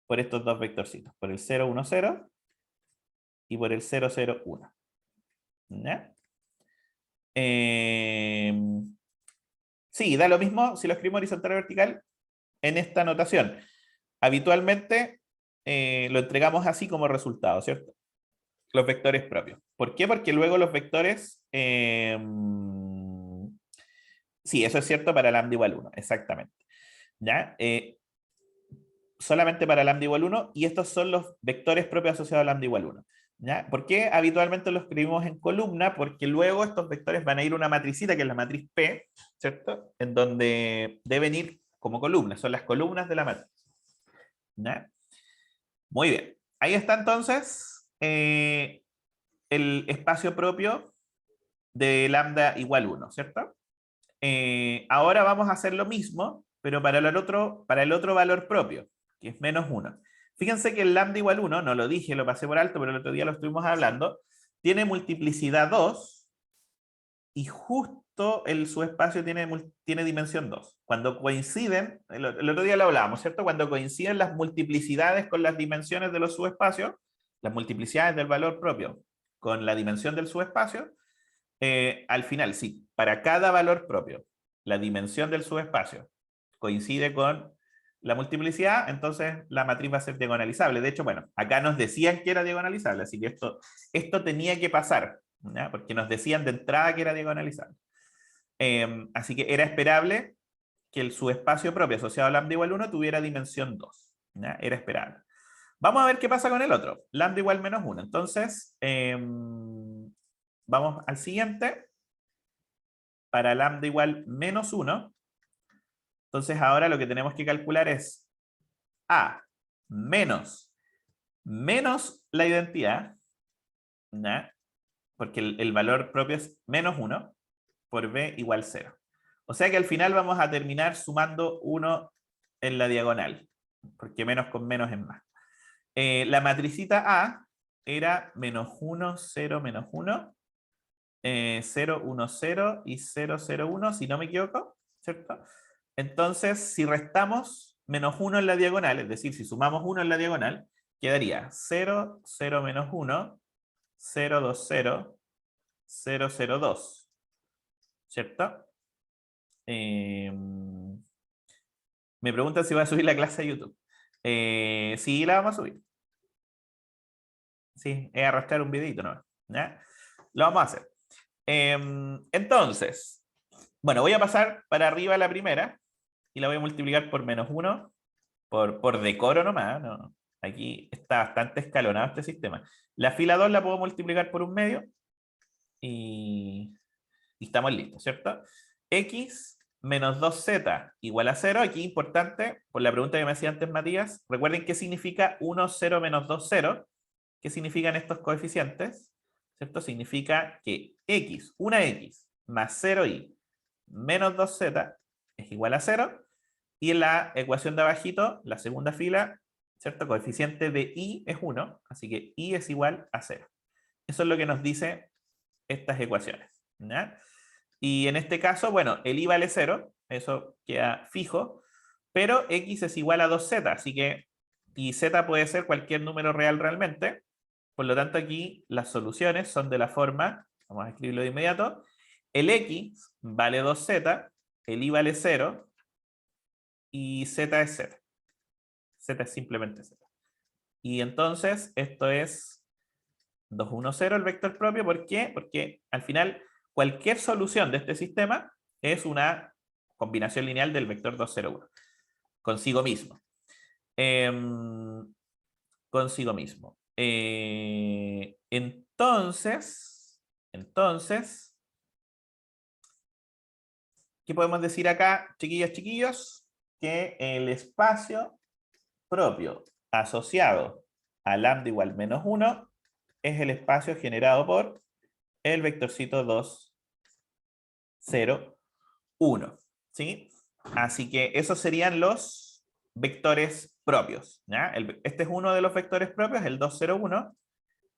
por estos dos vectorcitos, por el 0, 1, 0 y por el 0, 0, 1. ¿Ya? Sí, da lo mismo si lo escribimos horizontal o vertical en esta notación. Habitualmente lo entregamos así como resultado, ¿cierto? Los vectores propios. ¿Por qué? Porque luego los vectores... sí, eso es cierto para lambda igual 1, exactamente. ¿Ya? Solamente para lambda igual 1, y estos son los vectores propios asociados a lambda igual 1. ¿Ya? ¿Por qué habitualmente lo escribimos en columna? Porque luego estos vectores van a ir a una matricita, que es la matriz P, ¿cierto? En donde deben ir como columnas, son las columnas de la matriz. ¿Ya? Muy bien. Ahí está entonces el espacio propio de lambda igual 1, ¿cierto? Ahora vamos a hacer lo mismo, pero para el otro valor propio, que es menos 1. Fíjense que el lambda igual 1, no lo dije, lo pasé por alto, pero el otro día lo estuvimos hablando, tiene multiplicidad 2 y justo el subespacio tiene dimensión 2. Cuando coinciden, el otro día lo hablábamos, ¿cierto? Cuando coinciden las multiplicidades con las dimensiones de los subespacios, las multiplicidades del valor propio con la dimensión del subespacio, al final, sí, para cada valor propio, la dimensión del subespacio coincide con la multiplicidad, entonces la matriz va a ser diagonalizable. De hecho, bueno, acá nos decían que era diagonalizable, así que esto tenía que pasar, ¿ya? Porque nos decían de entrada que era diagonalizable. Así que era esperable que el subespacio propio asociado a lambda igual 1 tuviera dimensión 2. ¿Ya? Era esperable. Vamos a ver qué pasa con el otro, lambda igual menos 1. Entonces, vamos al siguiente. Para lambda igual menos 1. Entonces ahora lo que tenemos que calcular es A menos la identidad, ¿ya? Porque el valor propio es menos 1 por B igual 0. O sea que al final vamos a terminar sumando 1 en la diagonal, porque menos con menos es más. La matricita A era menos 1, 0, menos 1, 0, 1, 0 y 0, 0, 1, si no me equivoco, ¿cierto? Entonces, si restamos menos 1 en la diagonal, es decir, si sumamos 1 en la diagonal, quedaría 0, 0, menos 1, 0, 2, 0, 0, 0, 2, ¿cierto? Me preguntan si voy a subir la clase a YouTube. Sí, la vamos a subir. Sí, es arrastrar un videito, ¿no? ¿Ya? Lo vamos a hacer. Entonces, bueno, voy a pasar para arriba la primera y la voy a multiplicar por menos 1 por decoro nomás, ¿no? Aquí está bastante escalonado este sistema. La fila 2 la puedo multiplicar por un medio y estamos listos, ¿cierto? X menos 2z igual a 0. Aquí importante, por la pregunta que me hacía antes Matías, recuerden qué significa 1, 0, menos 2, 0. ¿Qué significan estos coeficientes? ¿Cierto? Significa que una x más 0y menos 2z es igual a 0, y en la ecuación de abajito, la segunda fila, ¿cierto? Coeficiente de i es 1, así que i es igual a 0. Eso es lo que nos dice estas ecuaciones, ¿ya? Y en este caso, bueno, el i vale 0, eso queda fijo, pero x es igual a 2z, así que, y z puede ser cualquier número real realmente, por lo tanto aquí las soluciones son de la forma, vamos a escribirlo de inmediato, el x vale 2z, el i vale 0, y z es 0. Z es simplemente z. Y entonces esto es 2, 1, 0 el vector propio. ¿Por qué? Porque al final cualquier solución de este sistema es una combinación lineal del vector 2, 0, 1. Consigo mismo. Consigo mismo. Entonces, ¿qué podemos decir acá, chiquillos, chiquillos? Que el espacio propio asociado a lambda igual menos 1 es el espacio generado por el vectorcito 2, 0, 1. ¿Sí? Así que esos serían los vectores propios. ¿Ya? Este es uno de los vectores propios, el 2, 0, 1,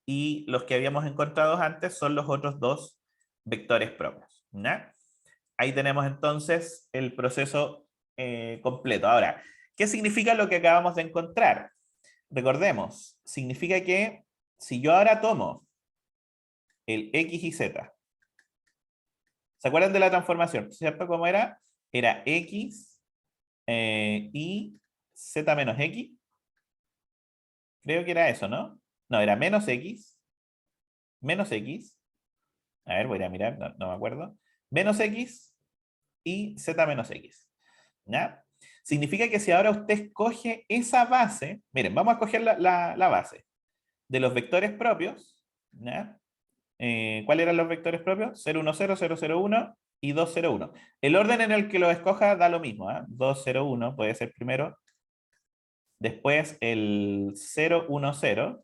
y los que habíamos encontrado antes son los otros dos vectores propios. ¿Ya? Ahí tenemos entonces el proceso completo. Ahora, ¿qué significa lo que acabamos de encontrar? Recordemos, significa que si yo ahora tomo el x y z, ¿se acuerdan de la transformación? ¿Cierto? ¿Cómo era? Era x y z menos x. Creo que era eso, ¿no? No, era menos x. A ver, voy a mirar, no me acuerdo. Menos x y z menos x. ¿Ya? Significa que si ahora usted escoge esa base, miren, vamos a escoger la base de los vectores propios, ¿ya? ¿Cuáles eran los vectores propios? 0, 1, 0, 0, 0, 1 y 2, 0, 1. El orden en el que lo escoja da lo mismo, ¿eh? 2, 0, 1 puede ser primero, después el 0, 1, 0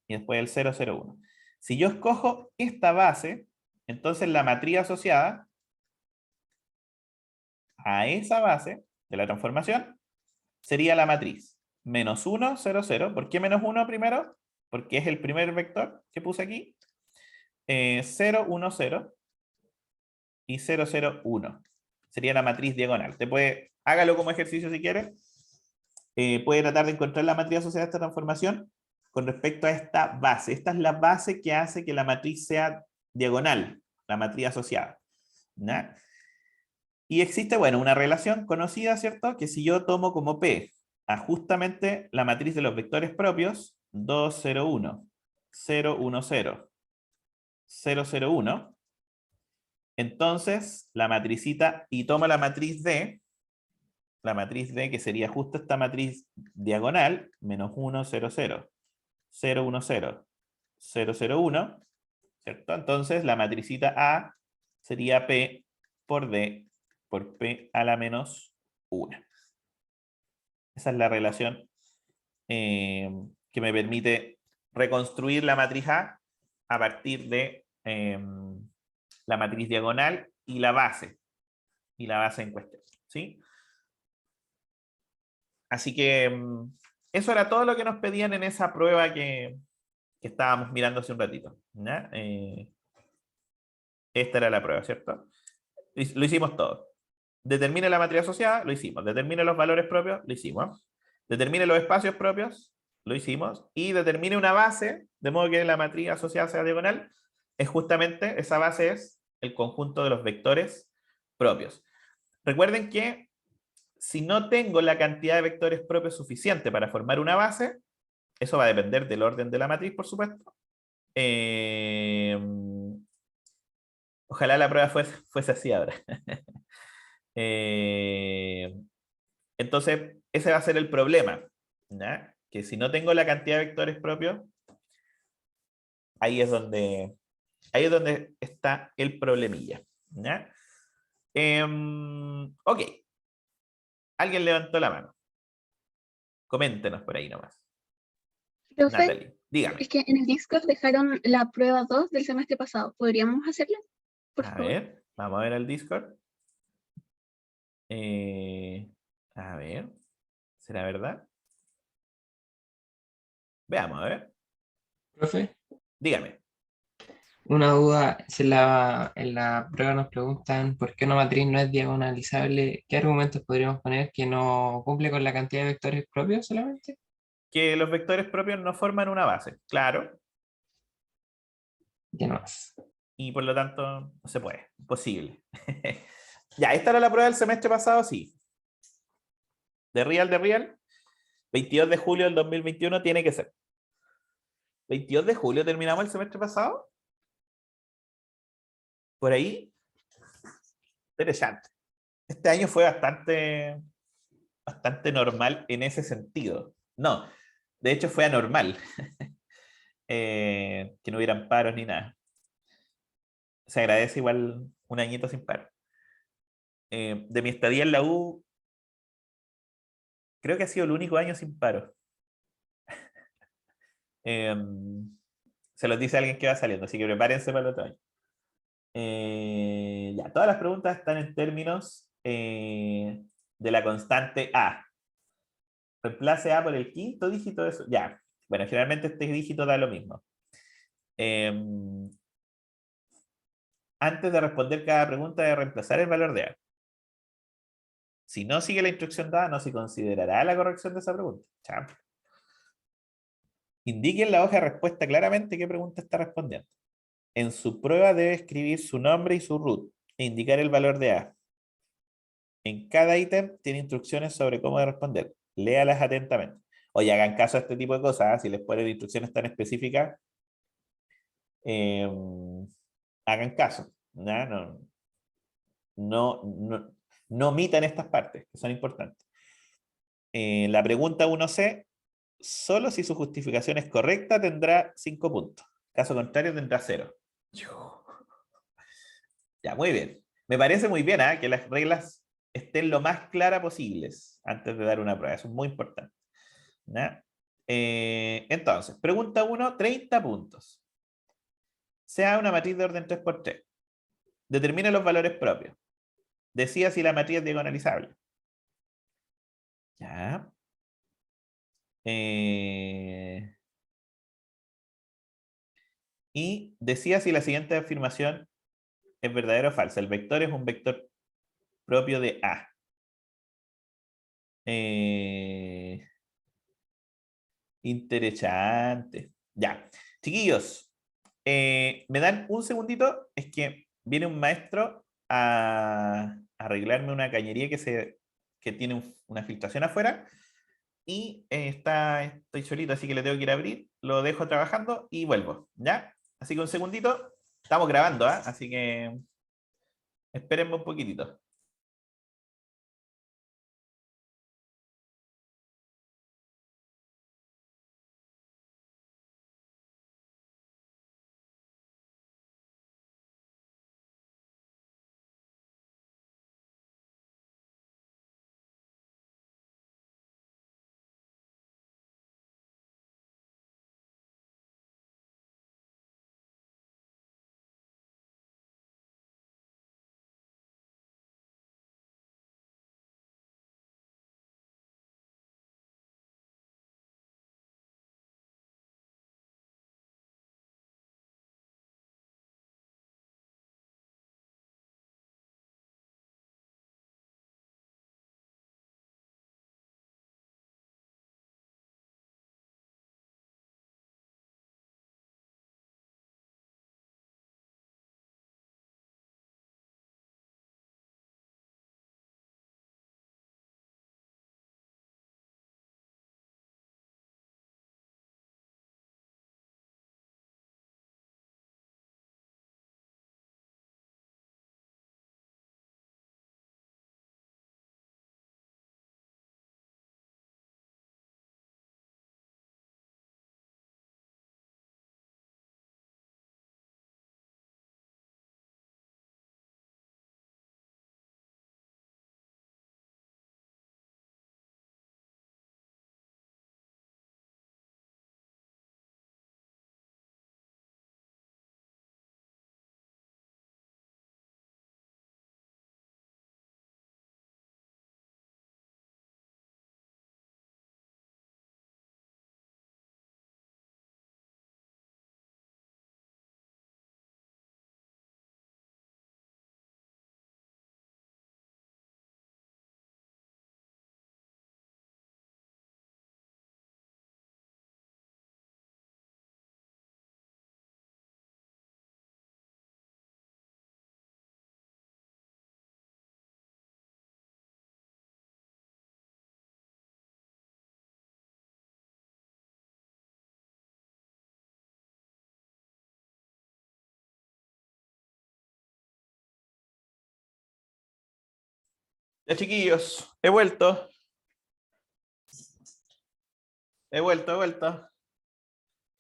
y después el 0, 0, 1. Si yo escojo esta base, entonces la matriz asociada a esa base de la transformación sería la matriz menos 1, 0, 0. ¿Por qué menos 1 primero? Porque es el primer vector que puse aquí. 0, 1, 0 y 0, 0, 1. Sería la matriz diagonal. Hágalo como ejercicio si quiere. Puede tratar de encontrar la matriz asociada a esta transformación con respecto a esta base. Esta es la base que hace que la matriz sea diagonal, la matriz asociada. ¿No? Y existe, bueno, una relación conocida, ¿cierto? Que si yo tomo como P a justamente la matriz de los vectores propios, 2, 0, 1, 0, 1, 0, 0, 0, 1, entonces la matricita, y tomo la matriz D, que sería justo esta matriz diagonal, menos 1, 0, 0, 0, 1, 0, 0, 0, 1, ¿cierto? Entonces la matricita A sería P por D por P a la menos 1. Esa es la relación que me permite reconstruir la matriz a partir de la matriz diagonal y la base en cuestión. ¿Sí? Así que eso era todo lo que nos pedían en esa prueba que estábamos mirando hace un ratito. ¿Ya? Esta era la prueba, ¿cierto? Lo hicimos todo. Determine la matriz asociada, lo hicimos. Determine los valores propios, lo hicimos. Determine los espacios propios, lo hicimos. Y determine una base, de modo que la matriz asociada sea diagonal. Es justamente, esa base es el conjunto de los vectores propios. Recuerden que si no tengo la cantidad de vectores propios suficiente para formar una base, eso va a depender del orden de la matriz, por supuesto. Ojalá la prueba fuese así ahora. Entonces, ese va a ser el problema, ¿ya? Que si no tengo la cantidad de vectores propios, ahí es donde está el problemilla, ¿ya? Ok. Alguien levantó la mano. Coméntenos por ahí nomás. Profe, Natalie, dígame. es que en el Discord dejaron la prueba 2 del semestre pasado. ¿Podríamos hacerla? Por A favor. ver, vamos a ver el Discord. A ver, ¿será verdad? Veamos, a ver. Profe, Dígame. una duda, si en la prueba nos preguntan por qué una matriz no es diagonalizable, ¿qué argumentos podríamos poner que no cumple con la cantidad de vectores propios solamente? Que los vectores propios no forman una base, claro, Ya no más. y por lo tanto no se puede, imposible. Ya, esta era la prueba del semestre pasado, sí. De Real, 22 de julio del 2021 tiene que ser. 22 de julio terminamos el semestre pasado. Por ahí, interesante. Este año fue bastante normal en ese sentido. No, de hecho fue anormal. Que no hubieran paros ni nada. Se agradece igual un añito sin paro. De mi estadía en la U, creo que ha sido el único año sin paro. Eh, Se los dice alguien que va saliendo, así que prepárense para el otro año. Ya, todas las preguntas están en términos de la constante A. Reemplace A por el quinto dígito de eso. Ya, bueno, generalmente este dígito da lo mismo. Antes de responder cada pregunta, de reemplazar el valor de A. Si no sigue la instrucción dada, no se considerará la corrección de esa pregunta. Chao. Indique en la hoja de respuesta claramente qué pregunta está respondiendo. En su prueba debe escribir su nombre y su root e indicar el valor de A. En cada ítem tiene instrucciones sobre cómo responder. Léalas atentamente. Oye, hagan caso a este tipo de cosas. Si les ponen instrucciones tan específicas, eh, hagan caso. No, no omitan estas partes, que son importantes. La pregunta 1C, solo si su justificación es correcta tendrá 5 puntos. Caso contrario tendrá 0. Ya, muy bien. Me parece muy bien que las reglas estén lo más claras posibles antes de dar una prueba. Eso es muy importante. ¿Ya? Entonces, pregunta 1, 30 puntos. Sea una matriz de orden 3×3. Determina los valores propios. Decida si la matriz es diagonalizable. Ya. Y decida si la siguiente afirmación es verdadera o falsa. El vector es un vector propio de A. Interesante. Ya. Chiquillos, ¿me dan un segundito? Es que viene un maestro a arreglarme una cañería que tiene una filtración afuera y estoy solito, así que le tengo que ir a abrir. Lo dejo trabajando y vuelvo. ¿Ya? Así que un segundito. Estamos grabando, ¿ah? Así que espérenme un poquitito. Ya, chiquillos, he vuelto. He vuelto.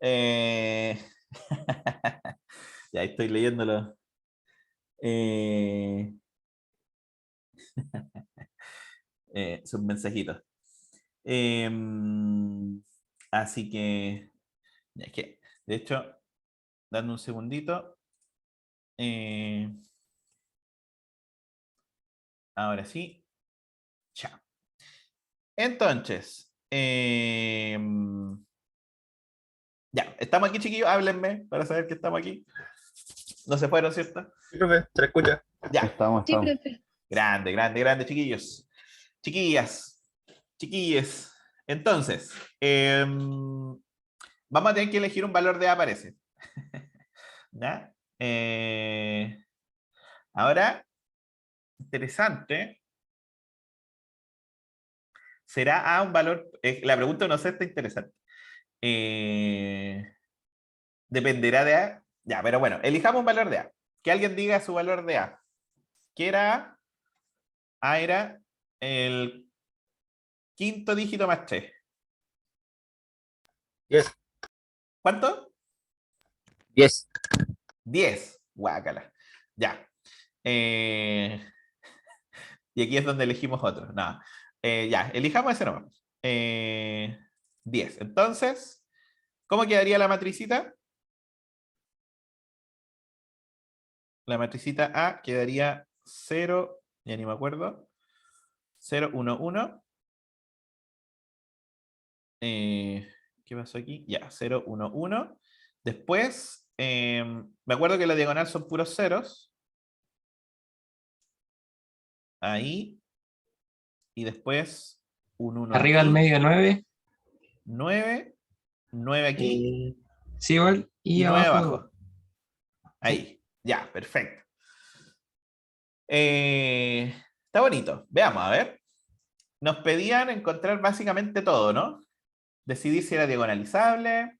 Eh, Ya estoy leyéndolo. Eh, Sus mensajitos. Así que, es que, de hecho, dando un segundito. Ahora sí. Chao. Entonces, ya, estamos aquí, chiquillos. Háblenme para saber que estamos aquí. No se fueron, ¿cierto? Sí, profe, se le escucha. Ya. Estamos, Sí, estamos. profe. Grande, chiquillos. Chiquillas, chiquilles. Entonces, vamos a tener que elegir un valor de A, parece. ¿Ya? Ahora, interesante. ¿Será A un valor? La pregunta no sé, está interesante. Dependerá de A. Ya, pero bueno, elijamos un valor de A. Que alguien diga su valor de A. ¿Qué era A? A era el quinto dígito más 3. 10. ¿Cuánto? 10. 10. Guácala. Ya. Y aquí es donde elegimos otro. No. Ya, elijamos ese nomás. 10. Entonces, ¿cómo quedaría la matricita? La matricita A quedaría 0, ya ni me acuerdo. 0, 1, 1. ¿Qué pasó aquí? Ya, 0, 1, 1. Después, me acuerdo que la diagonal son puros ceros. Ahí. Y después, un 1 Arriba al aquí. medio 9. 9. 9 aquí. Sí, igual. Y Y 9 abajo. abajo. Ahí. Ya, perfecto. Está bonito. Veamos, a ver. Nos pedían encontrar básicamente todo, ¿no? Decidir si era diagonalizable,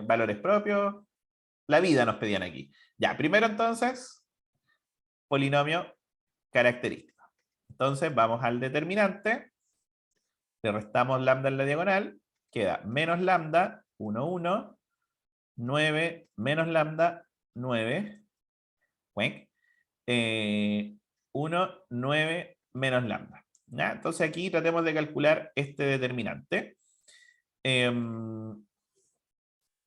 valores propios. La vida nos pedían aquí. Ya, primero entonces, polinomio característico. Entonces vamos al determinante, le restamos lambda en la diagonal, queda menos lambda, 1, 1, 9 menos lambda, 9, 1, 9 menos lambda. ¿Ya? Entonces aquí tratemos de calcular este determinante.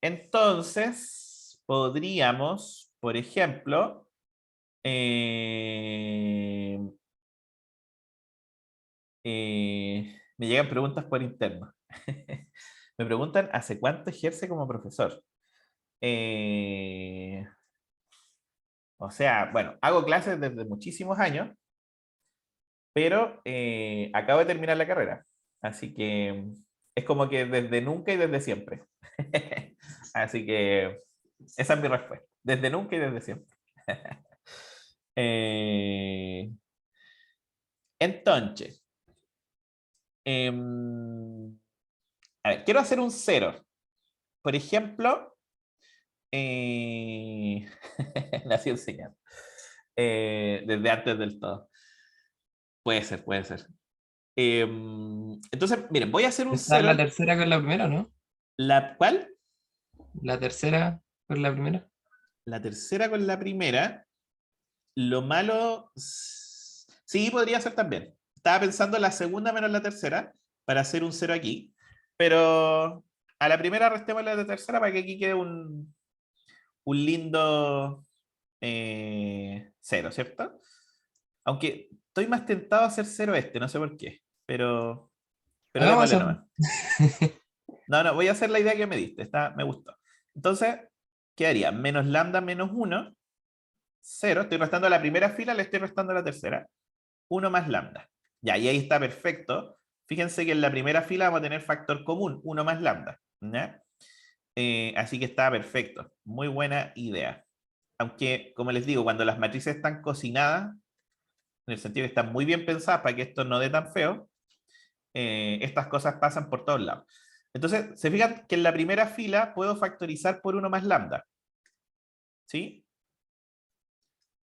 Entonces, podríamos, por ejemplo, me llegan preguntas por interno. Me preguntan, ¿hace cuánto ejerce como profesor? O sea, bueno, hago clases desde muchísimos años, pero acabo de terminar la carrera. Así que es como que desde nunca y desde siempre. Así que esa es mi respuesta. Desde nunca y desde siempre. Entonces, a ver, quiero hacer un 0. Por ejemplo, nací enseñando. Desde antes del todo. Puede ser, puede ser. Entonces, miren, voy a hacer un Está 0. la tercera con la primera, ¿no? ¿La cuál? La tercera con la primera. La tercera con la primera. Lo malo, sí, podría ser también. Estaba pensando la segunda menos la tercera para hacer un 0 aquí. Pero a la primera restemos la tercera para que aquí quede un lindo 0, ¿cierto? Aunque estoy más tentado a hacer 0 no sé por qué. Pero Hagamos démosle eso. nomás. No, voy a hacer la idea que me diste. Me gustó. Entonces, quedaría menos lambda menos 1. 0, estoy restando a la primera fila, le estoy restando a la tercera. 1 más lambda. Ya, y ahí está perfecto. Fíjense que en la primera fila vamos a tener factor común, 1 más lambda. ¿Ya? Así que está perfecto. Muy buena idea. Aunque, como les digo, cuando las matrices están cocinadas, en el sentido que están muy bien pensadas para que esto no dé tan feo, estas cosas pasan por todos lados. Entonces, se fijan que en la primera fila puedo factorizar por 1 más lambda. ¿Sí?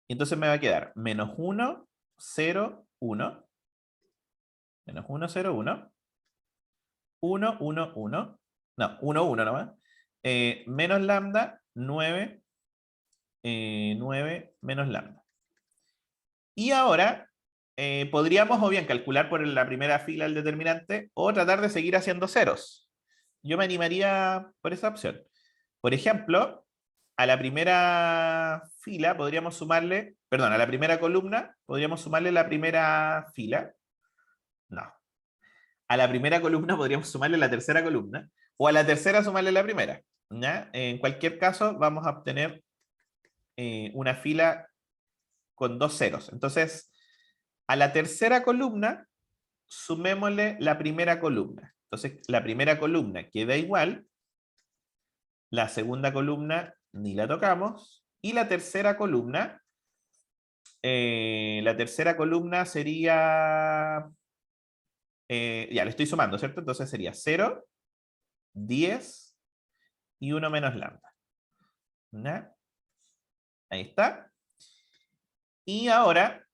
Y entonces me va a quedar menos 1, 0, 1. Menos 1, 0, 1. 1, 1, 1. No, 1, 1 nomás. Menos lambda, 9. 9 menos lambda. Y ahora podríamos o bien calcular por la primera fila el determinante o tratar de seguir haciendo ceros. Yo me animaría por esa opción. Por ejemplo, a la primera fila podríamos sumarle, perdón, a la primera columna podríamos sumarle la primera fila. No. A la primera columna podríamos sumarle la tercera columna o a la tercera sumarle la primera. ¿Ya? En cualquier caso vamos a obtener una fila con 2 ceros. Entonces, a la tercera columna sumémosle la primera columna. Entonces, la primera columna queda igual, la segunda columna ni la tocamos, y la tercera columna sería, ya le estoy sumando, ¿cierto? Entonces sería 0, 10 y 1 menos lambda. ¿Ya? Ahí está. Y ahora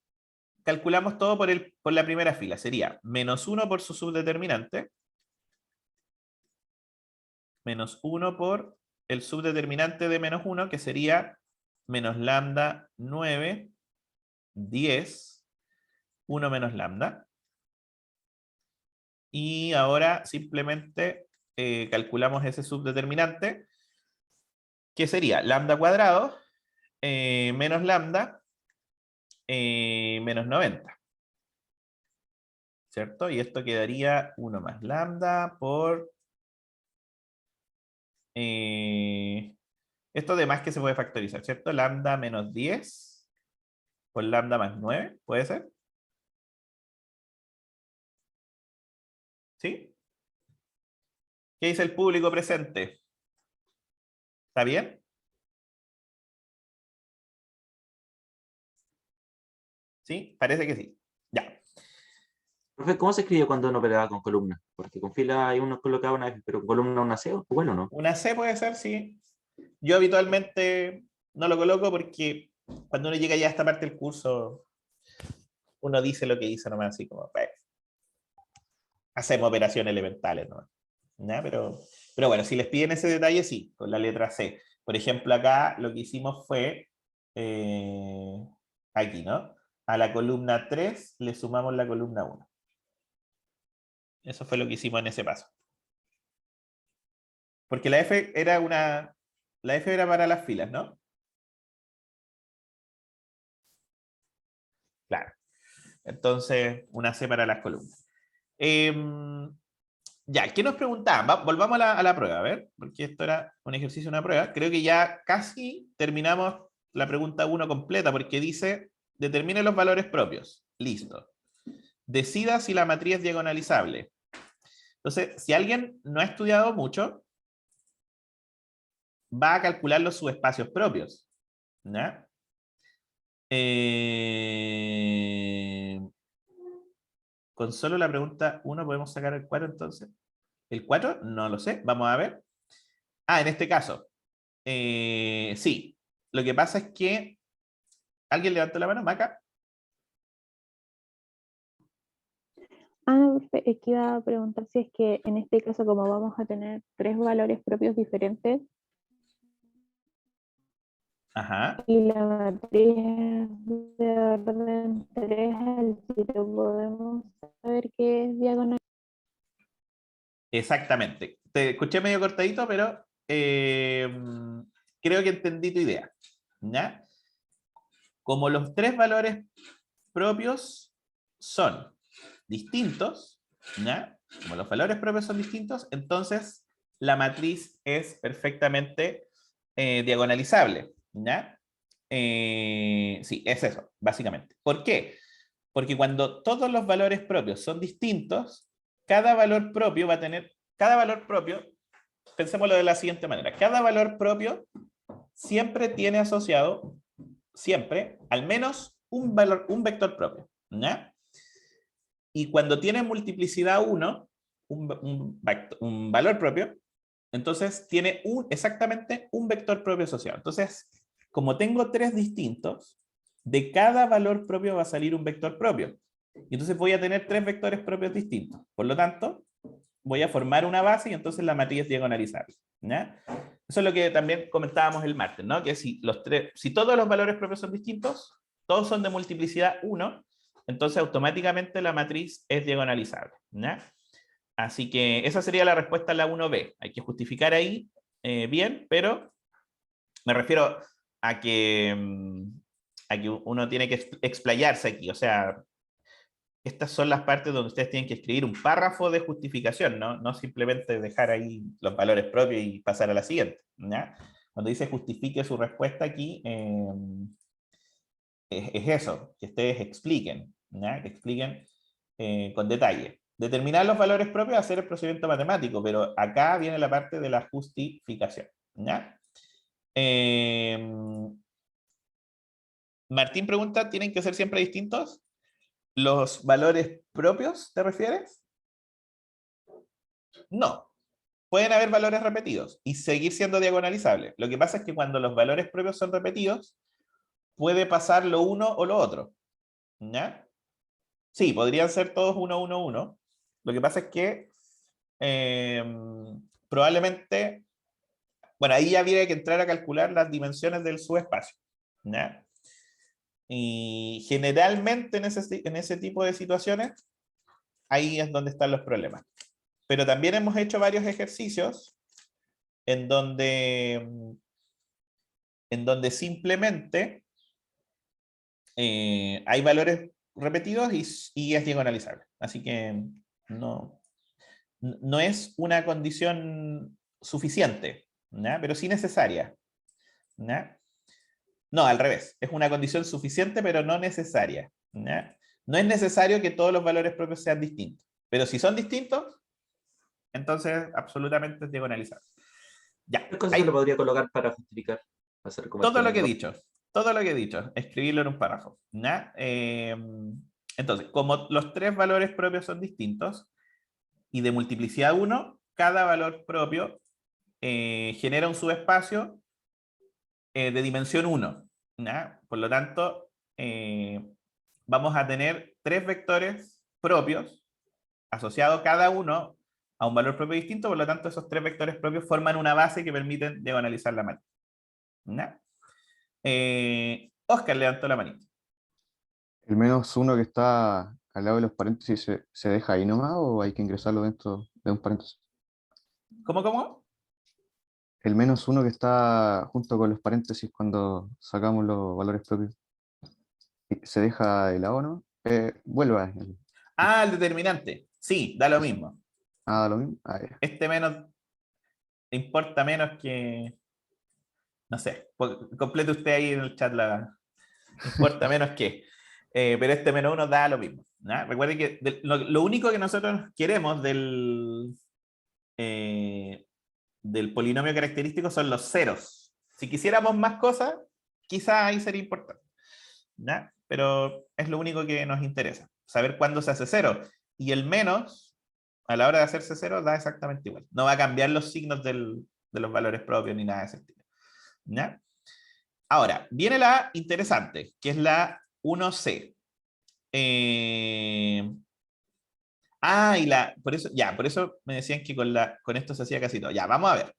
calculamos todo por la primera fila. Sería menos 1 por su subdeterminante, menos 1 por el subdeterminante de menos 1, que sería menos lambda 9, 10, 1 menos lambda. Y ahora simplemente calculamos ese subdeterminante, que sería lambda cuadrado menos lambda menos 90. ¿Cierto? Y esto quedaría 1 más lambda por... esto además que se puede factorizar, ¿cierto? Lambda menos 10 por lambda más 9, ¿puede ser? ¿Sí? ¿Qué dice el público presente? ¿Está bien? ¿Sí? Parece que sí. Ya. Profe, ¿cómo se escribe cuando uno operaba con columnas? Porque con fila hay uno colocaba una F, pero con columna una C, bueno, ¿no? Una C puede ser, sí. Yo habitualmente no lo coloco porque cuando uno llega ya a esta parte del curso, uno dice lo que dice nomás, así como, pues, hacemos operaciones elementales nomás. ¿Ya? Pero bueno, si les piden ese detalle, sí, con la letra C. Por ejemplo, acá lo que hicimos fue, aquí, ¿no? A la columna 3 le sumamos la columna 1. Eso fue lo que hicimos en ese paso. Porque la F era para las filas, ¿no? Claro. Entonces, una C para las columnas. Ya, ¿qué nos preguntaban? Volvamos a la prueba, a ver, porque esto era un ejercicio, una prueba. Creo que ya casi terminamos la pregunta 1 completa, porque dice, determine los valores propios. Listo. Decida si la matriz es diagonalizable. Entonces, si alguien no ha estudiado mucho, va a calcular los subespacios propios. ¿Ya? Con solo la pregunta 1 podemos sacar el 4 entonces. ¿El 4? No lo sé. Vamos a ver. En este caso. Sí. Lo que pasa es que... ¿Alguien levantó la mano? ¿Maca? Es que iba a preguntar si es que en este caso, como vamos a tener 3 valores propios diferentes Ajá. y la matriz es de orden 3 al 0, podemos saber qué es diagonal. Exactamente. Te escuché medio cortadito, pero creo que entendí tu idea. ¿Ya? Como los 3 valores propios son distintos, ¿ya? Como los valores propios son distintos, entonces la matriz es perfectamente diagonalizable, ¿ya? Sí, es eso, básicamente. ¿Por qué? Porque cuando todos los valores propios son distintos, cada valor propio, pensémoslo de la siguiente manera, cada valor propio siempre tiene asociado, siempre, al menos un vector propio, ¿ya? Y cuando tiene multiplicidad 1, un valor propio, entonces tiene exactamente un vector propio asociado. Entonces, como tengo 3 distintos, de cada valor propio va a salir un vector propio. Y entonces voy a tener 3 vectores propios distintos. Por lo tanto, voy a formar una base y entonces la matriz es diagonalizable. ¿Ya? Eso es lo que también comentábamos el martes, ¿no? Que si todos los valores propios son distintos, todos son de multiplicidad 1, entonces automáticamente la matriz es diagonalizable. ¿Ya? Así que esa sería la respuesta a la 1b. Hay que justificar ahí bien, pero me refiero a que uno tiene que explayarse aquí. O sea, estas son las partes donde ustedes tienen que escribir un párrafo de justificación, no simplemente dejar ahí los valores propios y pasar a la siguiente. ¿Ya? Cuando dice justifique su respuesta aquí, es eso, que ustedes expliquen, ¿ya? Que expliquen con detalle. Determinar los valores propios, hacer el procedimiento matemático, pero acá viene la parte de la justificación. ¿Ya? Martín pregunta, ¿tienen que ser siempre distintos? ¿Los valores propios te refieres? No. Pueden haber valores repetidos y seguir siendo diagonalizables. Lo que pasa es que cuando los valores propios son repetidos, puede pasar lo uno o lo otro. ¿Ya? Sí, podrían ser todos 1, 1, 1. Lo que pasa es que probablemente, bueno, ahí ya habría que entrar a calcular las dimensiones del subespacio. ¿Ya? Y generalmente en ese tipo de situaciones, ahí es donde están los problemas. Pero también hemos hecho varios ejercicios en donde simplemente hay valores repetidos y es diagonalizable. Así que no es una condición suficiente, ¿no? Pero sí necesaria. ¿No? No, al revés. Es una condición suficiente, pero no necesaria. ¿No? No es necesario que todos los valores propios sean distintos. Pero si son distintos, entonces absolutamente es diagonalizable. Ya, ¿Qué cosas ahí, se le podría colocar para justificar? Hacer como todo este lo que he lenguaje. dicho. Todo lo que he dicho. Escribirlo en un párrafo. ¿No? Entonces, como los 3 valores propios son distintos, y de multiplicidad 1, cada valor propio genera un subespacio de dimensión 1. ¿Ya? Por lo tanto, vamos a tener 3 vectores propios asociados cada uno a un valor propio distinto, por lo tanto esos 3 vectores propios forman una base que permiten diagonalizar la matriz. ¿Ya? Oscar levantó la manita. ¿El -1 que está al lado de los paréntesis se deja ahí nomás o hay que ingresarlo dentro de un paréntesis? ¿Cómo? El -1 que está junto con los paréntesis cuando sacamos los valores propios, ¿se deja de lado, no? Vuelva. Ah, el determinante. Sí, da lo mismo. Ah, lo mismo. Ah, ya. Este menos importa menos que... No sé, complete usted ahí en el chat importa menos que. Pero este -1 da lo mismo. ¿No? Recuerden que lo único que nosotros queremos del polinomio característico son los ceros. Si quisiéramos más cosas, quizá ahí sería importante. ¿No? Pero es lo único que nos interesa. Saber cuándo se hace cero. Y el menos, a la hora de hacerse cero, da exactamente igual. No va a cambiar los signos de los valores propios ni nada de ese estilo. ¿Ya? Ahora, viene la interesante, que es la 1C. Por eso me decían que con esto se hacía casi todo. Ya, vamos a ver.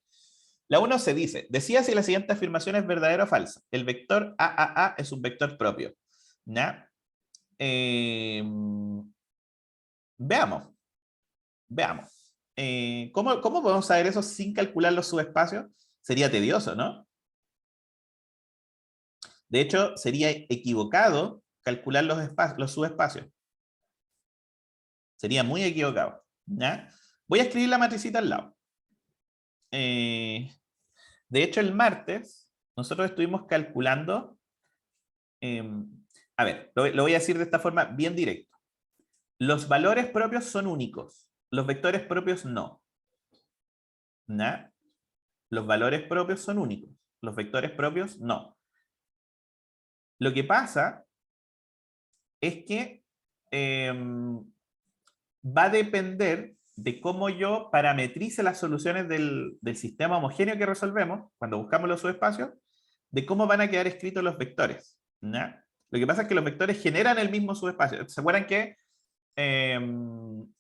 La 1C dice, decía si la siguiente afirmación es verdadera o falsa. El vector AAA es un vector propio. ¿Ya? Veamos. ¿Cómo podemos saber eso sin calcular los subespacios? Sería tedioso, ¿no? De hecho, sería equivocado calcular los subespacios. Sería muy equivocado. ¿Ya? Voy a escribir la matricita al lado. De hecho, el martes nosotros estuvimos calculando... a ver, lo voy a decir de esta forma bien directo. Los valores propios son únicos. Los vectores propios no. ¿Ya? Los valores propios son únicos. Los vectores propios no. Lo que pasa es que va a depender de cómo yo parametrice las soluciones del sistema homogéneo que resolvemos, cuando buscamos los subespacios, de cómo van a quedar escritos los vectores. ¿No? Lo que pasa es que los vectores generan el mismo subespacio. ¿Se acuerdan que un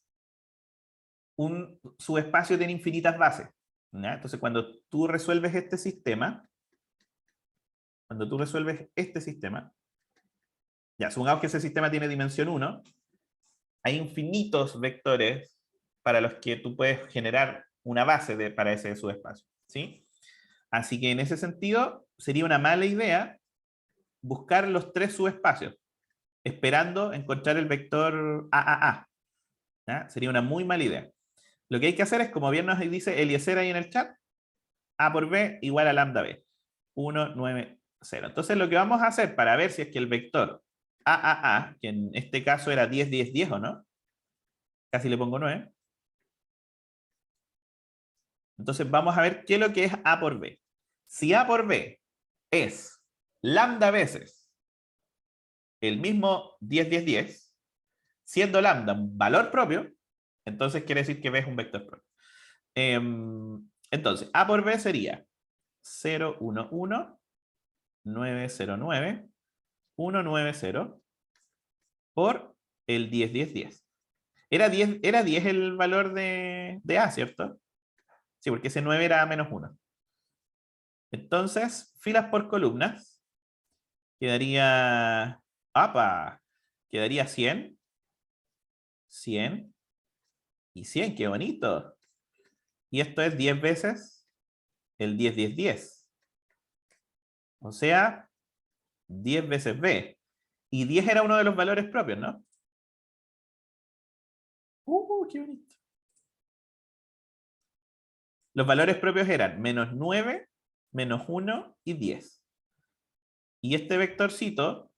subespacio tiene infinitas bases. ¿Ya? Entonces, cuando tú resuelves este sistema, ya, supongamos que ese sistema tiene dimensión 1, hay infinitos vectores para los que tú puedes generar una base para ese subespacio, ¿sí? Así que en ese sentido, sería una mala idea buscar los 3 subespacios, esperando encontrar el vector AAA. ¿Ya? Sería una muy mala idea. Lo que hay que hacer es, como bien nos dice Eliezer ahí en el chat, A por B igual a lambda B. 1, 9, 0. Entonces lo que vamos a hacer para ver si es que el vector AAA, que en este caso era 10, 10, 10 o no, casi le pongo 9. Entonces vamos a ver qué es lo que es A por B. Si A por B es lambda veces el mismo 10, 10, 10, siendo lambda un valor propio, entonces quiere decir que B es un vector propio. Entonces, A por B sería 0, 1, 1, 9, 0, 9, 1, 9, 0, por el 10, 10, 10. Era 10 el valor de A, ¿cierto? Sí, porque ese 9 era A menos 1. Entonces, filas por columnas, quedaría... ¡Apa! Quedaría 100, 100 y 100, ¡qué bonito! Y esto es 10 veces el 10, 10, 10. O sea, 10 veces B. Y 10 era uno de los valores propios, ¿no? ¡Qué bonito! Los valores propios eran menos 9, menos 1 y 10. Y este vectorcito,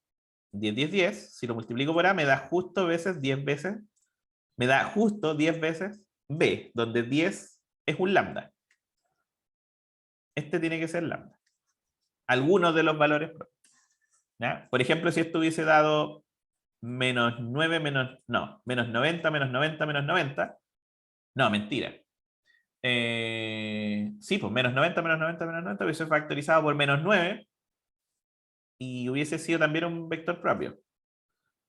10, 10, 10, si lo multiplico por A, me da justo 10 veces, me da justo 10 veces B, donde 10 es un lambda. Este tiene que ser lambda. Algunos de los valores propios. ¿Ya? Por ejemplo, si esto hubiese dado menos 9, menos 90, menos 90, menos 90. No, mentira. Sí, pues menos 90, menos 90, menos 90 hubiese factorizado por menos 9 y hubiese sido también un vector propio.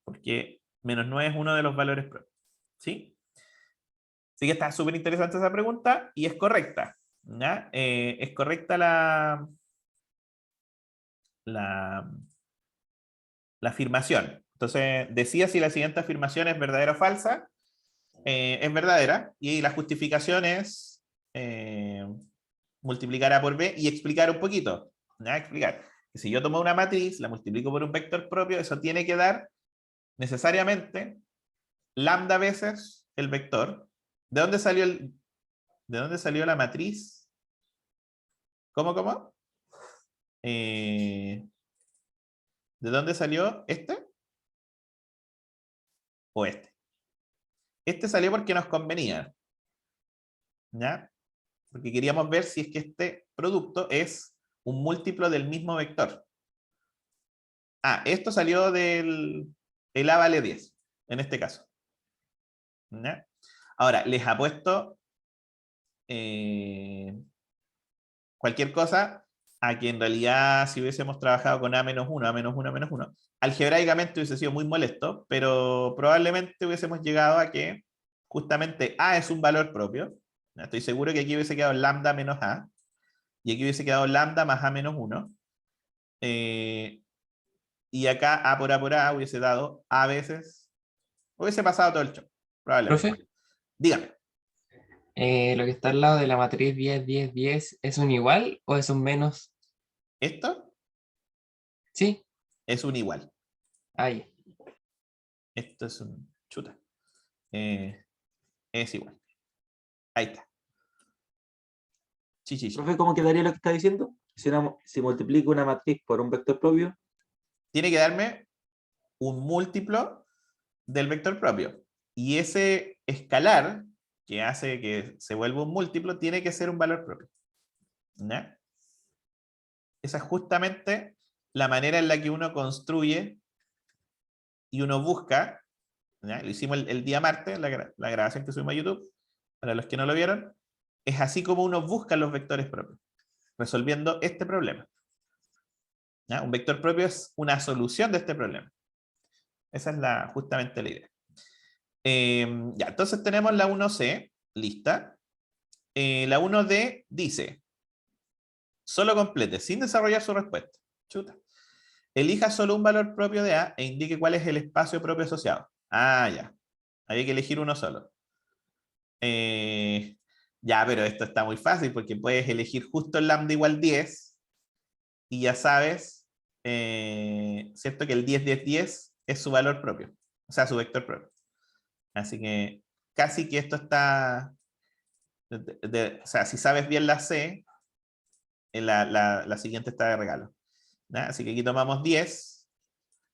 Porque menos 9 es uno de los valores propios. ¿Sí? Así que está súper interesante esa pregunta y es correcta. ¿Ya? Es correcta la afirmación. Entonces, decía si la siguiente afirmación es verdadera o falsa. Es verdadera. Y la justificación es multiplicar A por B y explicar un poquito. ¿Ya? Explicar. Que si yo tomo una matriz, la multiplico por un vector propio, eso tiene que dar necesariamente lambda veces el vector. ¿De dónde salió la matriz? ¿Cómo? ¿De dónde salió este? ¿O este? Este salió porque nos convenía. ¿Ya? Porque queríamos ver si es que este producto es un múltiplo del mismo vector. Esto salió del A vale 10, en este caso. ¿Ya? Ahora, les apuesto cualquier cosa a que en realidad si hubiésemos trabajado con A menos 1, A menos 1, A menos 1, algebraicamente hubiese sido muy molesto, pero probablemente hubiésemos llegado a que justamente A es un valor propio. Estoy seguro que aquí hubiese quedado lambda menos A, y aquí hubiese quedado lambda más A menos 1. Y acá A por A hubiese dado A veces, hubiese pasado todo el show, probablemente. Profe, Dígame, lo que está al lado de la matriz 10, 10, 10, ¿es un igual o es un menos? esto Sí, es un igual. ahí. Esto es un chuta. Es igual. Ahí está. Sí. Profe, ¿cómo quedaría lo que está diciendo? Si multiplico una matriz por un vector propio, Tiene que darme un múltiplo del vector propio. Y ese escalar, que hace que se vuelva un múltiplo, tiene que ser un valor propio. ¿Ya? Esa es justamente la manera en la que uno construye y uno busca. ¿Ya? Lo hicimos el día martes, la grabación que subimos a YouTube, para los que no lo vieron. Es así como uno busca los vectores propios, resolviendo este problema. ¿Ya? Un vector propio es una solución de este problema. Esa es justamente la idea. Ya, entonces tenemos la 1C lista. La 1D dice, solo complete, sin desarrollar su respuesta. Chuta. Elija solo un valor propio de A e indique cuál es el espacio propio asociado. Ah, ya. Había que elegir uno solo. Ya, pero esto está muy fácil porque puedes elegir justo el lambda igual 10 y ya sabes, ¿cierto? Que el 10, 10, 10 es su valor propio, o sea, su vector propio. Así que casi que esto está, o sea, si sabes bien la C, la siguiente está de regalo. ¿Ya? Así que aquí tomamos 10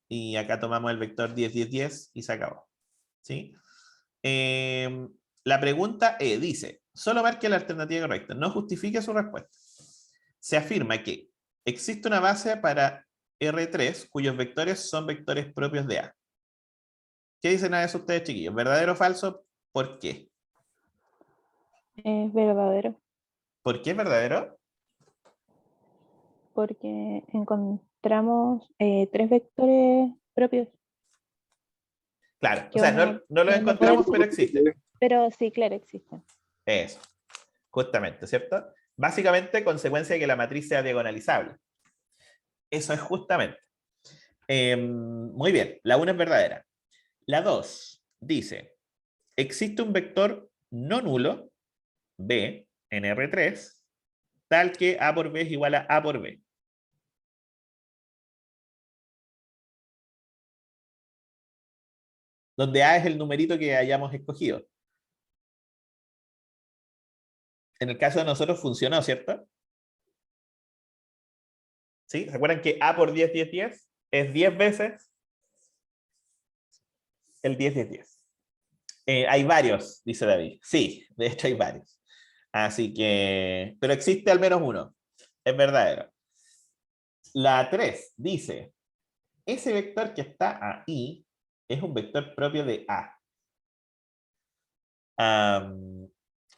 y acá tomamos el vector 10, 10, 10 y se acabó. ¿Sí? La pregunta E dice, solo marque la alternativa correcta, no justifique su respuesta. Se afirma que existe una base para R3 cuyos vectores son vectores propios de A. ¿Qué dicen a eso ustedes, chiquillos? ¿Verdadero o falso? ¿Por qué? Es verdadero, ¿Por qué es verdadero? porque encontramos 3 vectores propios. Claro, o Que sea, uno no los no encontramos, puede- pero existen. Pero sí, claro, existen. Eso, justamente, ¿cierto? Básicamente, consecuencia de que la matriz sea diagonalizable. Eso es justamente. Muy bien, la 1 es verdadera. La 2 dice, existe un vector no nulo, B, en R3, tal que A por B es igual a A por B. Donde A es el numerito que hayamos escogido. En el caso de nosotros funcionó, ¿cierto? ¿Sí? ¿Se acuerdan que A por 10, 10, 10 es 10 veces el 10, 10, 10? Hay varios, dice David. Sí, de hecho hay varios. Así que, pero existe al menos uno. Es verdadero. La 3 dice, ese vector que está ahí es un vector propio de A.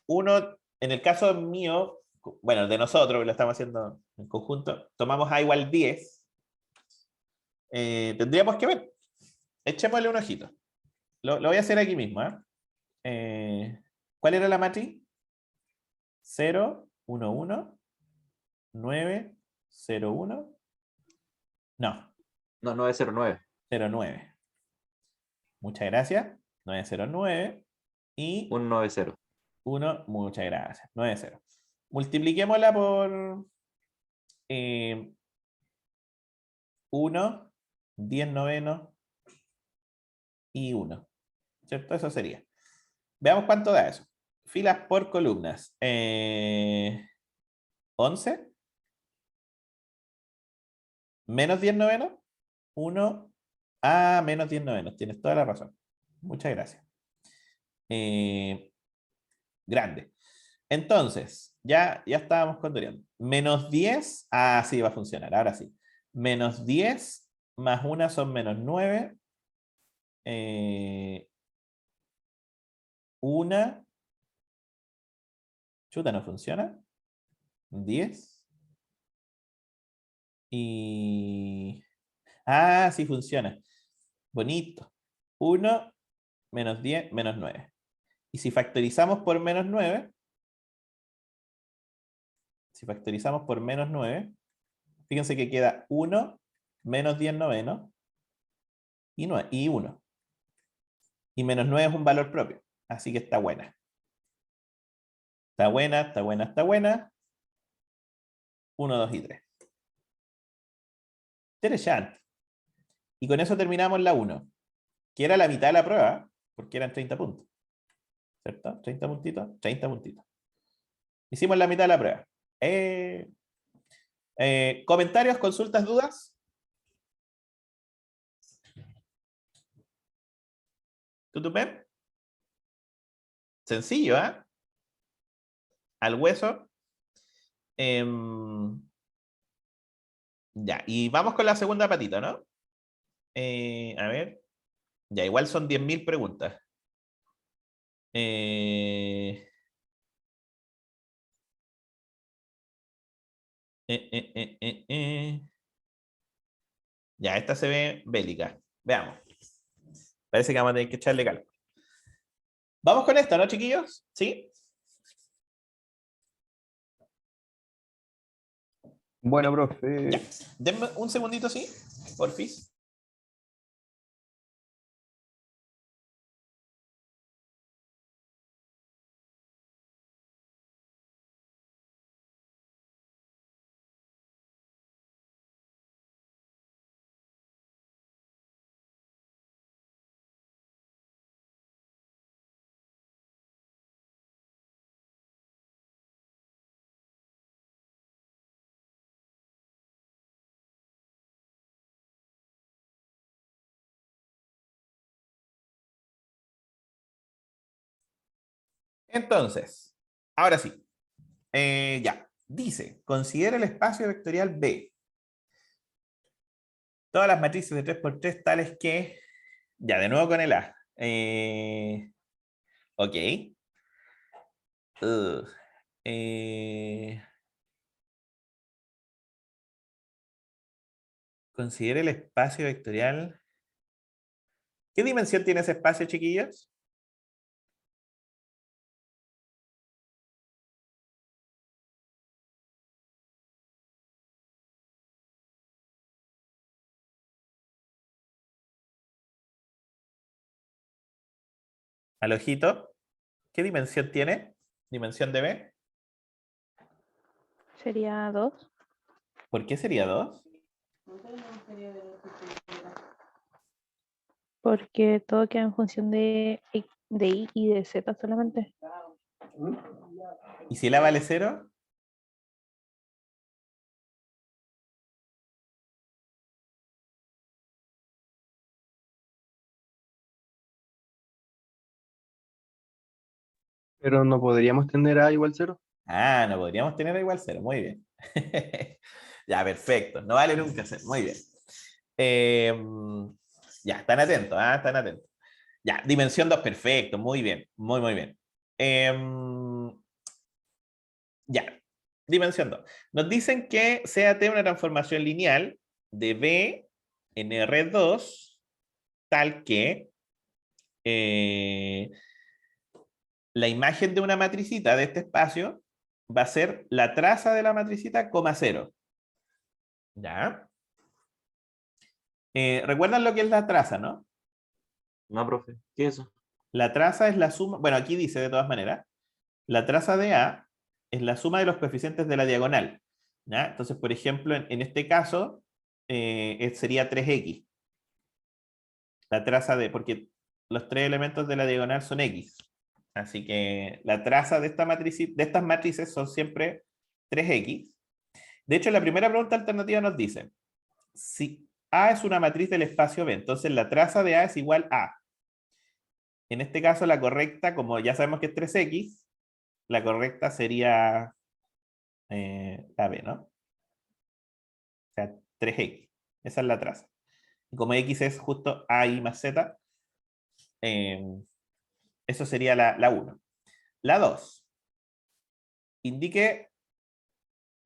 Uno, en el caso mío, bueno, de nosotros, lo estamos haciendo en conjunto, tomamos A igual 10. Tendríamos que ver. Echémosle un ojito. Lo voy a hacer aquí mismo. ¿Cuál era la matriz? 0, 1, 1, 9, 0, 1. No, No, 909. 0, 9. Muchas gracias. 9, 0, 9. Y 190. 1, muchas gracias. 9, 0. Multipliquémosla por 1, 10 novenos y 1. ¿Cierto? Eso sería. Veamos cuánto da eso. Filas por columnas. 11. Menos 10 novenos. 1. Ah, menos 10 novenos. Tienes toda la razón. Muchas gracias. Grande. Entonces, ya estábamos conduciendo. Menos 10. Ah, sí, va a funcionar. Ahora sí. Menos 10 más 1 son menos 9. 1. Chuta, no funciona. 10. Y... Ah, sí funciona. Bonito. 1 menos 10 menos 9. Y si factorizamos por menos 9, fíjense que queda 1 menos 10 novenos y 1. Y menos 9 es un valor propio. Así que está buena. Está buena, está buena, está buena. 1, 2 y 3. Interesante. Y con eso terminamos la 1, que era la mitad de la prueba, porque eran 30 puntos. ¿Cierto? 30 puntitos, 30 puntitos. Hicimos la mitad de la prueba. ¿Comentarios, consultas, dudas? ¿Tutupén? Sencillo, ¿eh? Al hueso. Ya, y vamos con la segunda patita, ¿no? A ver. Ya, igual son 10.000 preguntas. Eh, eh, eh, eh. Ya, esta se ve bélica. Veamos. Parece que vamos a tener que echarle cálculo. Vamos con esto, ¿no, chiquillos? ¿Sí? Bueno, profe. Ya. Denme un segundito, ¿sí? Porfis. Entonces, ahora sí. Ya. Dice, considera el espacio vectorial B. Todas las matrices de 3×3 tales que... Ya, de nuevo con el A. Ok. Ugh. Considera el espacio vectorial. ¿Qué dimensión tiene ese espacio, chiquillos? Al ojito. ¿Qué dimensión tiene? ¿Dimensión de B? Sería 2. ¿Por qué sería 2? Porque todo queda en función de y y de z solamente. ¿Y si el A vale 0? Pero no podríamos tener A igual 0. Ah, no podríamos tener A igual 0. Muy bien. Ya, perfecto. No vale nunca 0. Muy bien. Ya, están atentos, ¿ah? Están atentos. Ya, dimensión 2, perfecto. Muy bien. Muy, muy bien. Ya, dimensión 2. Nos dicen que sea T una transformación lineal de B en R2 tal que la imagen de una matricita de este espacio va a ser la traza de la matricita, coma 0. ¿Ya? ¿Recuerdan lo que es la traza, no? No, profe, ¿qué es eso? La traza es la suma, bueno, aquí dice de todas maneras, la traza de A es la suma de los coeficientes de la diagonal. ¿Ya? Entonces, por ejemplo, en este caso, sería 3x. La traza de, porque los tres elementos de la diagonal son x. Así que la traza de, de estas matrices son siempre 3x. De hecho, la primera pregunta alternativa nos dice, si A es una matriz del espacio B, entonces la traza de A es igual a. En este caso, la correcta, como ya sabemos que es 3x, la correcta sería la B, ¿no? O sea, 3x. Esa es la traza. Y como x es justo A y más z, eso sería la 1. La 2.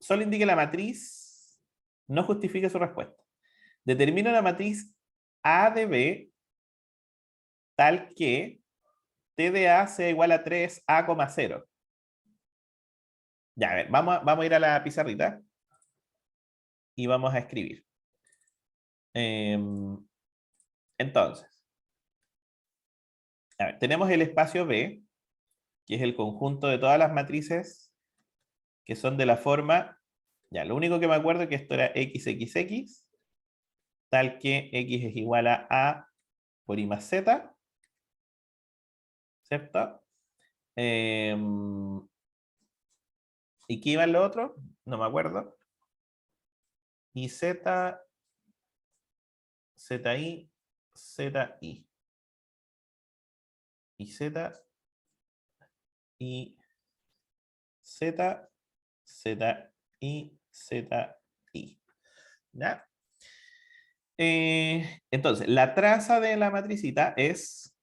Solo indique la matriz, no justifique su respuesta. Determina la matriz A de B tal que T de A sea igual a 3A, 0. Ya, a ver, vamos a ir a la pizarrita y vamos a escribir. Entonces, a ver, tenemos el espacio B, que es el conjunto de todas las matrices que son de la forma, ya, lo único que me acuerdo es que esto era XXX, tal que X es igual a A por I más Z, ¿cierto? ¿Y qué iba en lo otro? No me acuerdo. Y Z, ZI, ZI. Y Z, I, Z, ZI, ZI. ¿Ya? Entonces, la traza de la matricita es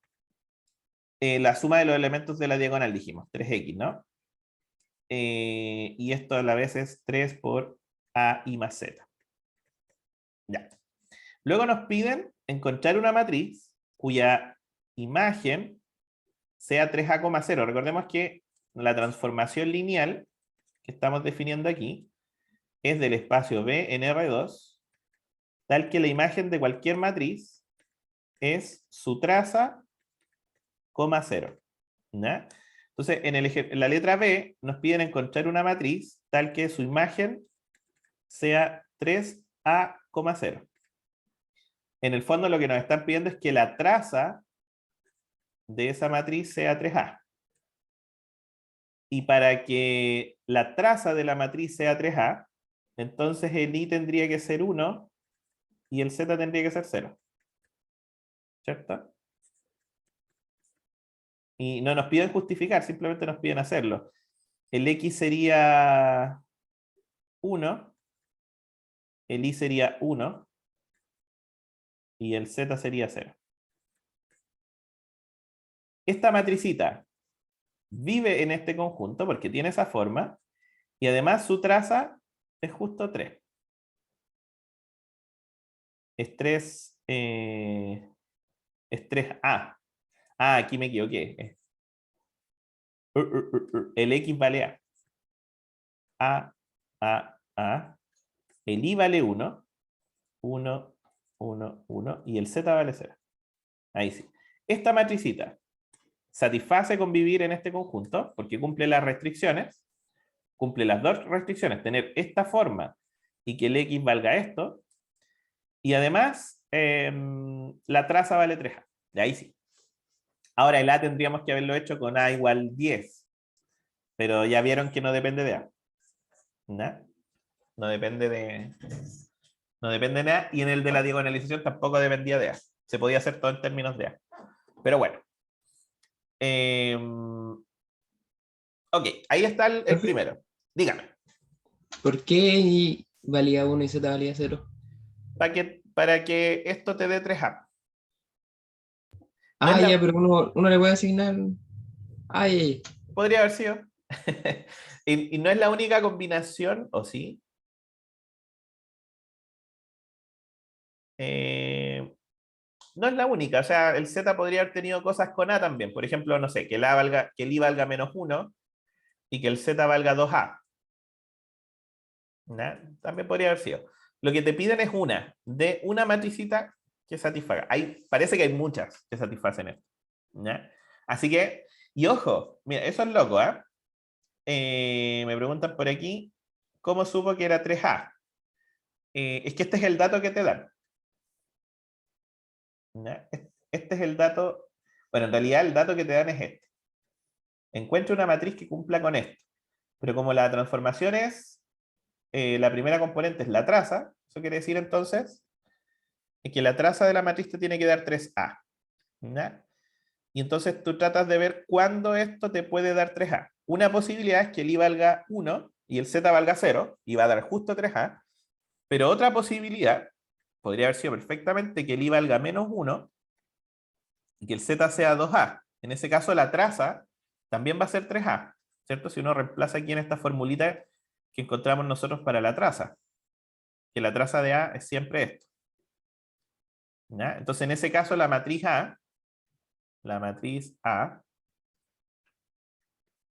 la suma de los elementos de la diagonal, dijimos, 3x, ¿no? Y esto a la vez es 3 por A y más Z. Ya. Luego nos piden encontrar una matriz cuya imagen sea 3A,0. Recordemos que la transformación lineal que estamos definiendo aquí es del espacio B en R2, tal que la imagen de cualquier matriz es su traza, 0. ¿Ya? Entonces, en la letra B nos piden encontrar una matriz tal que su imagen sea 3A,0. En el fondo lo que nos están pidiendo es que la traza de esa matriz sea 3A. Y para que la traza de la matriz sea 3A, entonces el I tendría que ser 1 y el Z tendría que ser 0. ¿Cierto? Y no nos piden justificar, simplemente nos piden hacerlo. El X sería 1, el Y sería 1 y el Z sería 0. Esta matricita vive en este conjunto porque tiene esa forma y además su traza es justo 3. Es 3A. Ah, aquí me equivoqué. El X vale A. A. El Y vale 1. 1, 1, 1. Y el Z vale 0. Ahí sí. Esta matricita satisface convivir en este conjunto porque cumple las restricciones. Cumple las dos restricciones. Tener esta forma y que el X valga esto. Y además, la traza vale 3A. De ahí sí. Ahora el A tendríamos que haberlo hecho con A igual 10. Pero ya vieron que no depende de A. ¿No? No depende de... No depende de A. Y en el de la diagonalización tampoco dependía de A. Se podía hacer todo en términos de A. Pero bueno. Ok, ahí está el primero. Dígame. ¿Por qué Y valía 1 y Z valía 0? Para que esto te dé 3A. No Ah, es la- ya, pero uno le puede asignar. Ay, Podría haber sido. Y no es la única combinación, ¿o sí? No es la única. O sea, el Z podría haber tenido cosas con A también. Por ejemplo, no sé, que el I valga menos 1 y que el Z valga 2A. ¿Ya? También podría haber sido. Lo que te piden es de una matricita que satisfaga. Parece que hay muchas que satisfacen esto. ¿Ya? Así que, y ojo, mira, eso es loco, ¿eh? Me preguntan por aquí, ¿cómo supo que era 3A? Es que este es el dato que te dan. ¿Ya? Este es el dato, bueno, en realidad el dato que te dan es este. Encuentra una matriz que cumpla con esto. Pero como la transformación es, la primera componente es la traza, eso quiere decir entonces que la traza de la matriz te tiene que dar 3A. ¿Ya? Y entonces tú tratas de ver cuándo esto te puede dar 3A. Una posibilidad es que el I valga 1 y el Z valga 0 y va a dar justo 3A. Pero otra posibilidad podría haber sido perfectamente que el I valga menos 1 y que el Z sea 2A. En ese caso la traza también va a ser 3A, ¿cierto? Si uno reemplaza aquí en esta formulita que encontramos nosotros para la traza, que la traza de A es siempre esto. ¿Ya? Entonces en ese caso la matriz A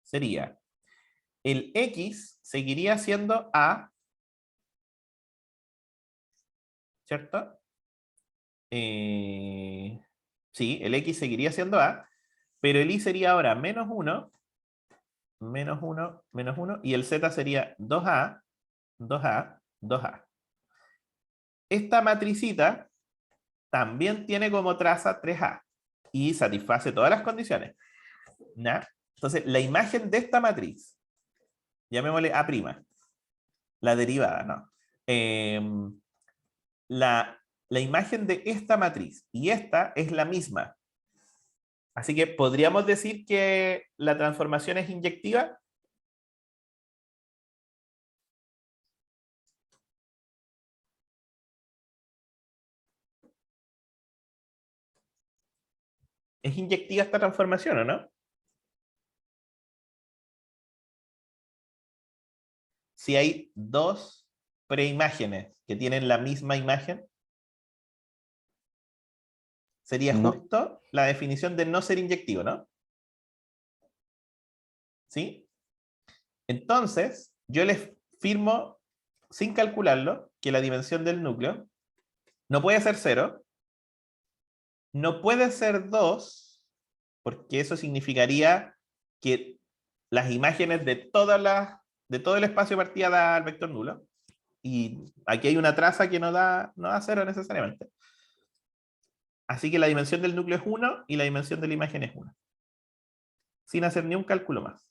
sería, el X seguiría siendo A, ¿cierto? Sí, el X seguiría siendo A, pero el Y sería ahora menos 1, menos 1, menos 1, y el Z sería 2A, 2A, 2A. Esta matricita también tiene como traza 3A y satisface todas las condiciones. ¿Ya? Entonces, la imagen de esta matriz, llamémosle A', la derivada, ¿no? La imagen de esta matriz y esta es la misma. Así que podríamos decir que la transformación es inyectiva. ¿Es inyectiva esta transformación o no? Si hay dos preimágenes que tienen la misma imagen, sería No. justo la definición de no ser inyectivo, ¿no? ¿Sí? Entonces, yo les firmo, sin calcularlo, que la dimensión del núcleo no puede ser 0, no puede ser 2, porque eso significaría que las imágenes de todo el espacio de partida da al vector nulo. Y aquí hay una traza que no da 0 necesariamente. Así que la dimensión del núcleo es 1 y la dimensión de la imagen es 1. Sin hacer ni un cálculo más.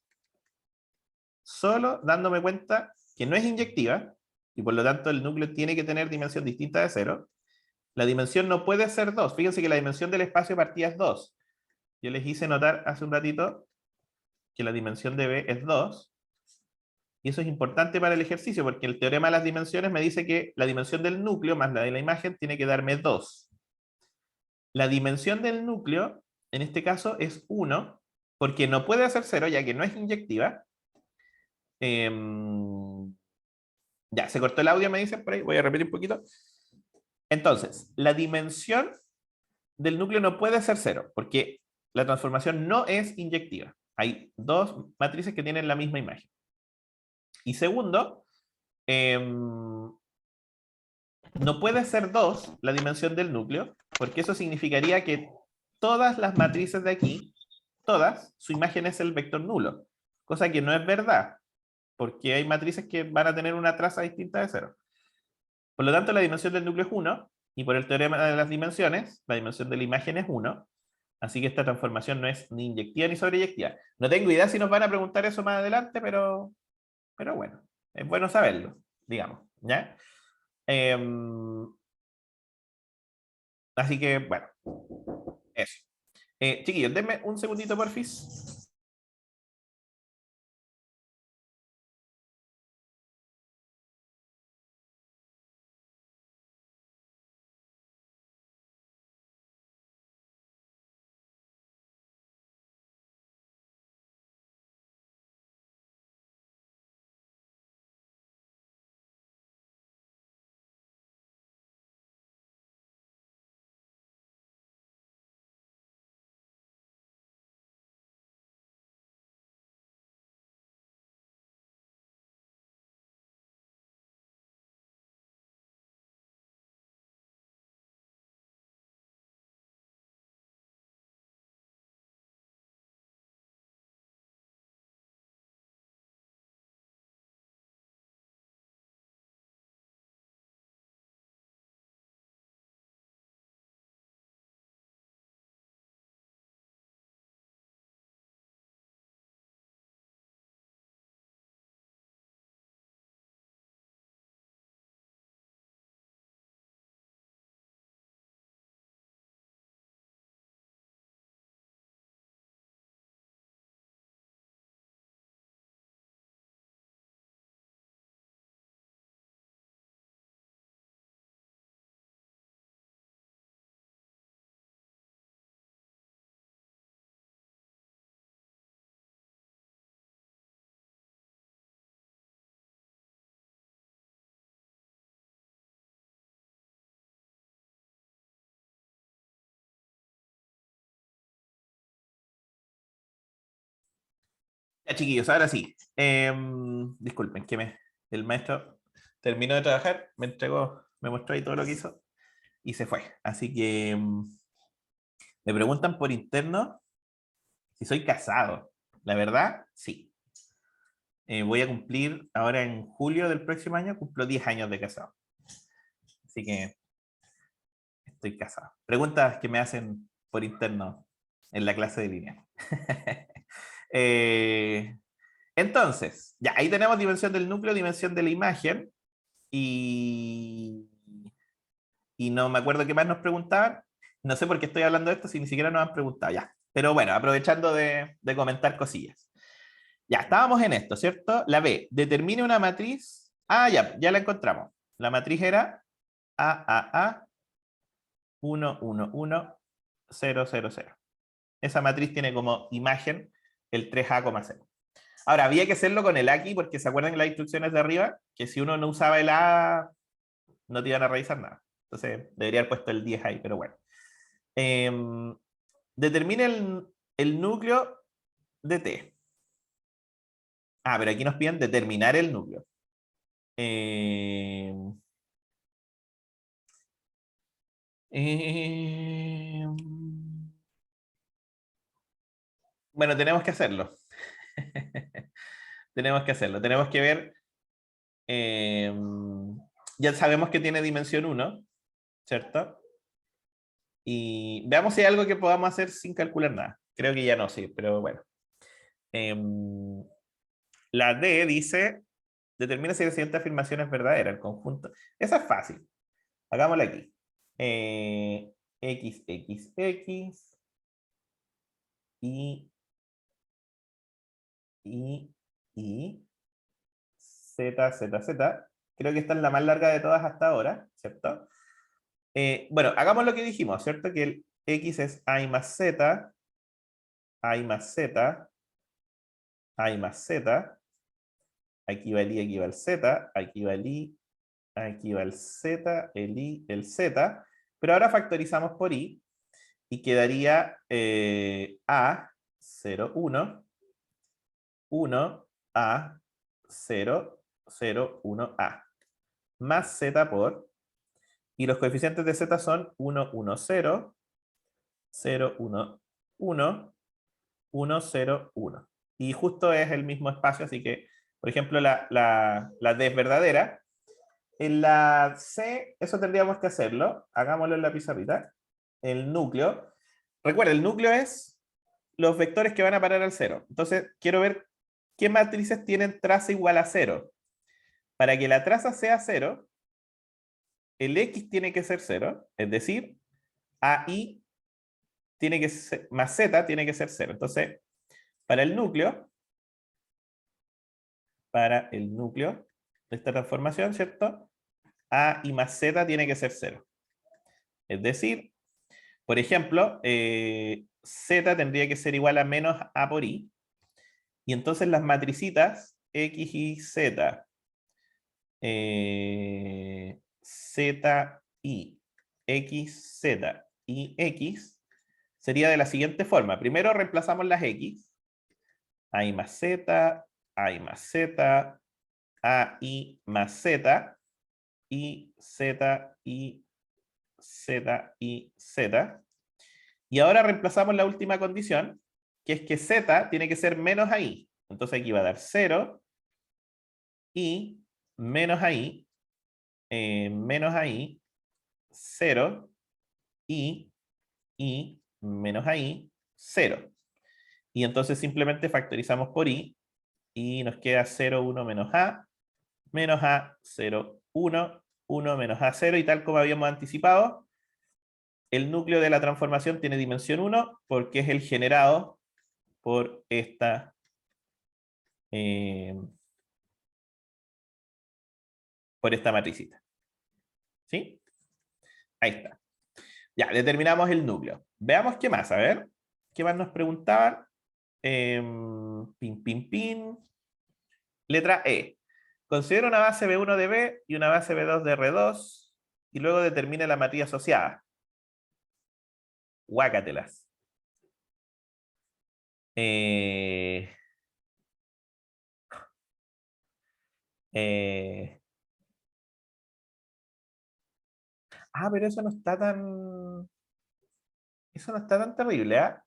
Solo dándome cuenta que no es inyectiva, y por lo tanto el núcleo tiene que tener dimensión distinta de 0. La dimensión no puede ser 2. Fíjense que la dimensión del espacio de partida es 2. Yo les hice notar hace un ratito que la dimensión de B es 2. Y eso es importante para el ejercicio, porque el teorema de las dimensiones me dice que la dimensión del núcleo más la de la imagen tiene que darme 2. La dimensión del núcleo, en este caso, es 1, porque no puede ser 0, ya que no es inyectiva. Ya, se cortó el audio, me dicen por ahí. Voy a repetir un poquito. Entonces, la dimensión del núcleo no puede ser 0, porque la transformación no es inyectiva. Hay dos matrices que tienen la misma imagen. Y segundo, no puede ser 2 la dimensión del núcleo, porque eso significaría que todas las matrices de aquí, todas, su imagen es el vector nulo, cosa que no es verdad, porque hay matrices que van a tener una traza distinta de 0. Por lo tanto, la dimensión del núcleo es 1, y por el teorema de las dimensiones, la dimensión de la imagen es 1, así que esta transformación no es ni inyectiva ni sobreyectiva. No tengo idea si nos van a preguntar eso más adelante, pero bueno, es bueno saberlo, digamos, ¿ya? Así que, bueno, eso. Chiquillos, denme un segundito, porfis. Ya, chiquillos, ahora sí. Disculpen, que el maestro terminó de trabajar, me entregó, me mostró ahí todo lo que hizo y se fue. Así que me preguntan por interno si soy casado. La verdad, sí. Voy a cumplir ahora en julio del próximo año, cumplo 10 años de casado. Así que estoy casado. Preguntas que me hacen por interno en la clase de línea. Entonces, ya ahí tenemos dimensión del núcleo, dimensión de la imagen. Y no me acuerdo qué más nos preguntaban. No sé por qué estoy hablando de esto si ni siquiera nos han preguntado ya. Pero bueno, aprovechando de comentar cosillas. Ya, estábamos en esto, ¿cierto? La B, determine una matriz. Ah, ya la encontramos. La matriz era AAA 1, 1, 1, 0, 0, 0. Esa matriz tiene como imagen el 3A,0. Ahora, había que hacerlo con el aquí porque se acuerdan las instrucciones de arriba, que si uno no usaba el A, no te iban a revisar nada. Entonces, debería haber puesto el 10 ahí, pero bueno. Determine el núcleo de T. pero aquí nos piden determinar el núcleo. Bueno, tenemos que hacerlo. Tenemos que hacerlo. Tenemos que ver. Ya sabemos que tiene dimensión 1, ¿cierto? Y veamos si hay algo que podamos hacer sin calcular nada. Creo que ya no, sí, pero bueno. La D dice, determina si la siguiente afirmación es verdadera, el conjunto. Esa es fácil. Hagámosla aquí. X, X, X. Y, Z, Z, Z. Creo que esta es la más larga de todas hasta ahora, ¿cierto? Bueno, hagamos lo que dijimos, ¿cierto? Que el X es A y más Z, A y más Z, A y más Z. Aquí va el I, aquí va el Z, aquí va el I, aquí va el Z, el I, el Z. Pero ahora factorizamos por I y quedaría A, 0, 1, 1, A, 0, 0, 1, A. Más Z por, y los coeficientes de Z son 1, 1, 0, 0, 1, 1, 1, 0, 1. Y justo es el mismo espacio, así que, por ejemplo, la D es verdadera. En la C, eso tendríamos que hacerlo. Hagámoslo en la pizarrita. El núcleo. Recuerda, el núcleo es los vectores que van a parar al 0. Entonces, quiero ver qué matrices tienen traza igual a 0. Para que la traza sea 0, el X tiene que ser 0. Es decir, AI tiene que ser, más Z tiene que ser 0. Entonces, para el núcleo de esta transformación, ¿cierto? A y más Z tiene que ser 0. Es decir, por ejemplo, Z tendría que ser igual a menos A por I. Y entonces las matricitas X y Z, Z, I, X, Z y X, sería de la siguiente forma. Primero reemplazamos las X. A y más Z, A y más Z, A y más Z, y Z, y Z, y Z. Y ahora reemplazamos la última condición, que es que Z tiene que ser menos AI. Entonces aquí va a dar 0, y menos AI, 0, y menos AI, 0. Y entonces simplemente factorizamos por I, y nos queda 0, 1 menos A, 0, 1, 1 menos A, 0, y tal como habíamos anticipado, el núcleo de la transformación tiene dimensión 1 porque es el generado por esta matricita. ¿Sí? Ahí está. Ya, determinamos el núcleo. Veamos qué más, a ver. ¿Qué más nos preguntaban? Letra E. Considera una base B1 de B y una base B2 de R2 y luego determina la matriz asociada. Guácatelas. Pero eso no está tan... Eso no está tan terrible, ¿ah?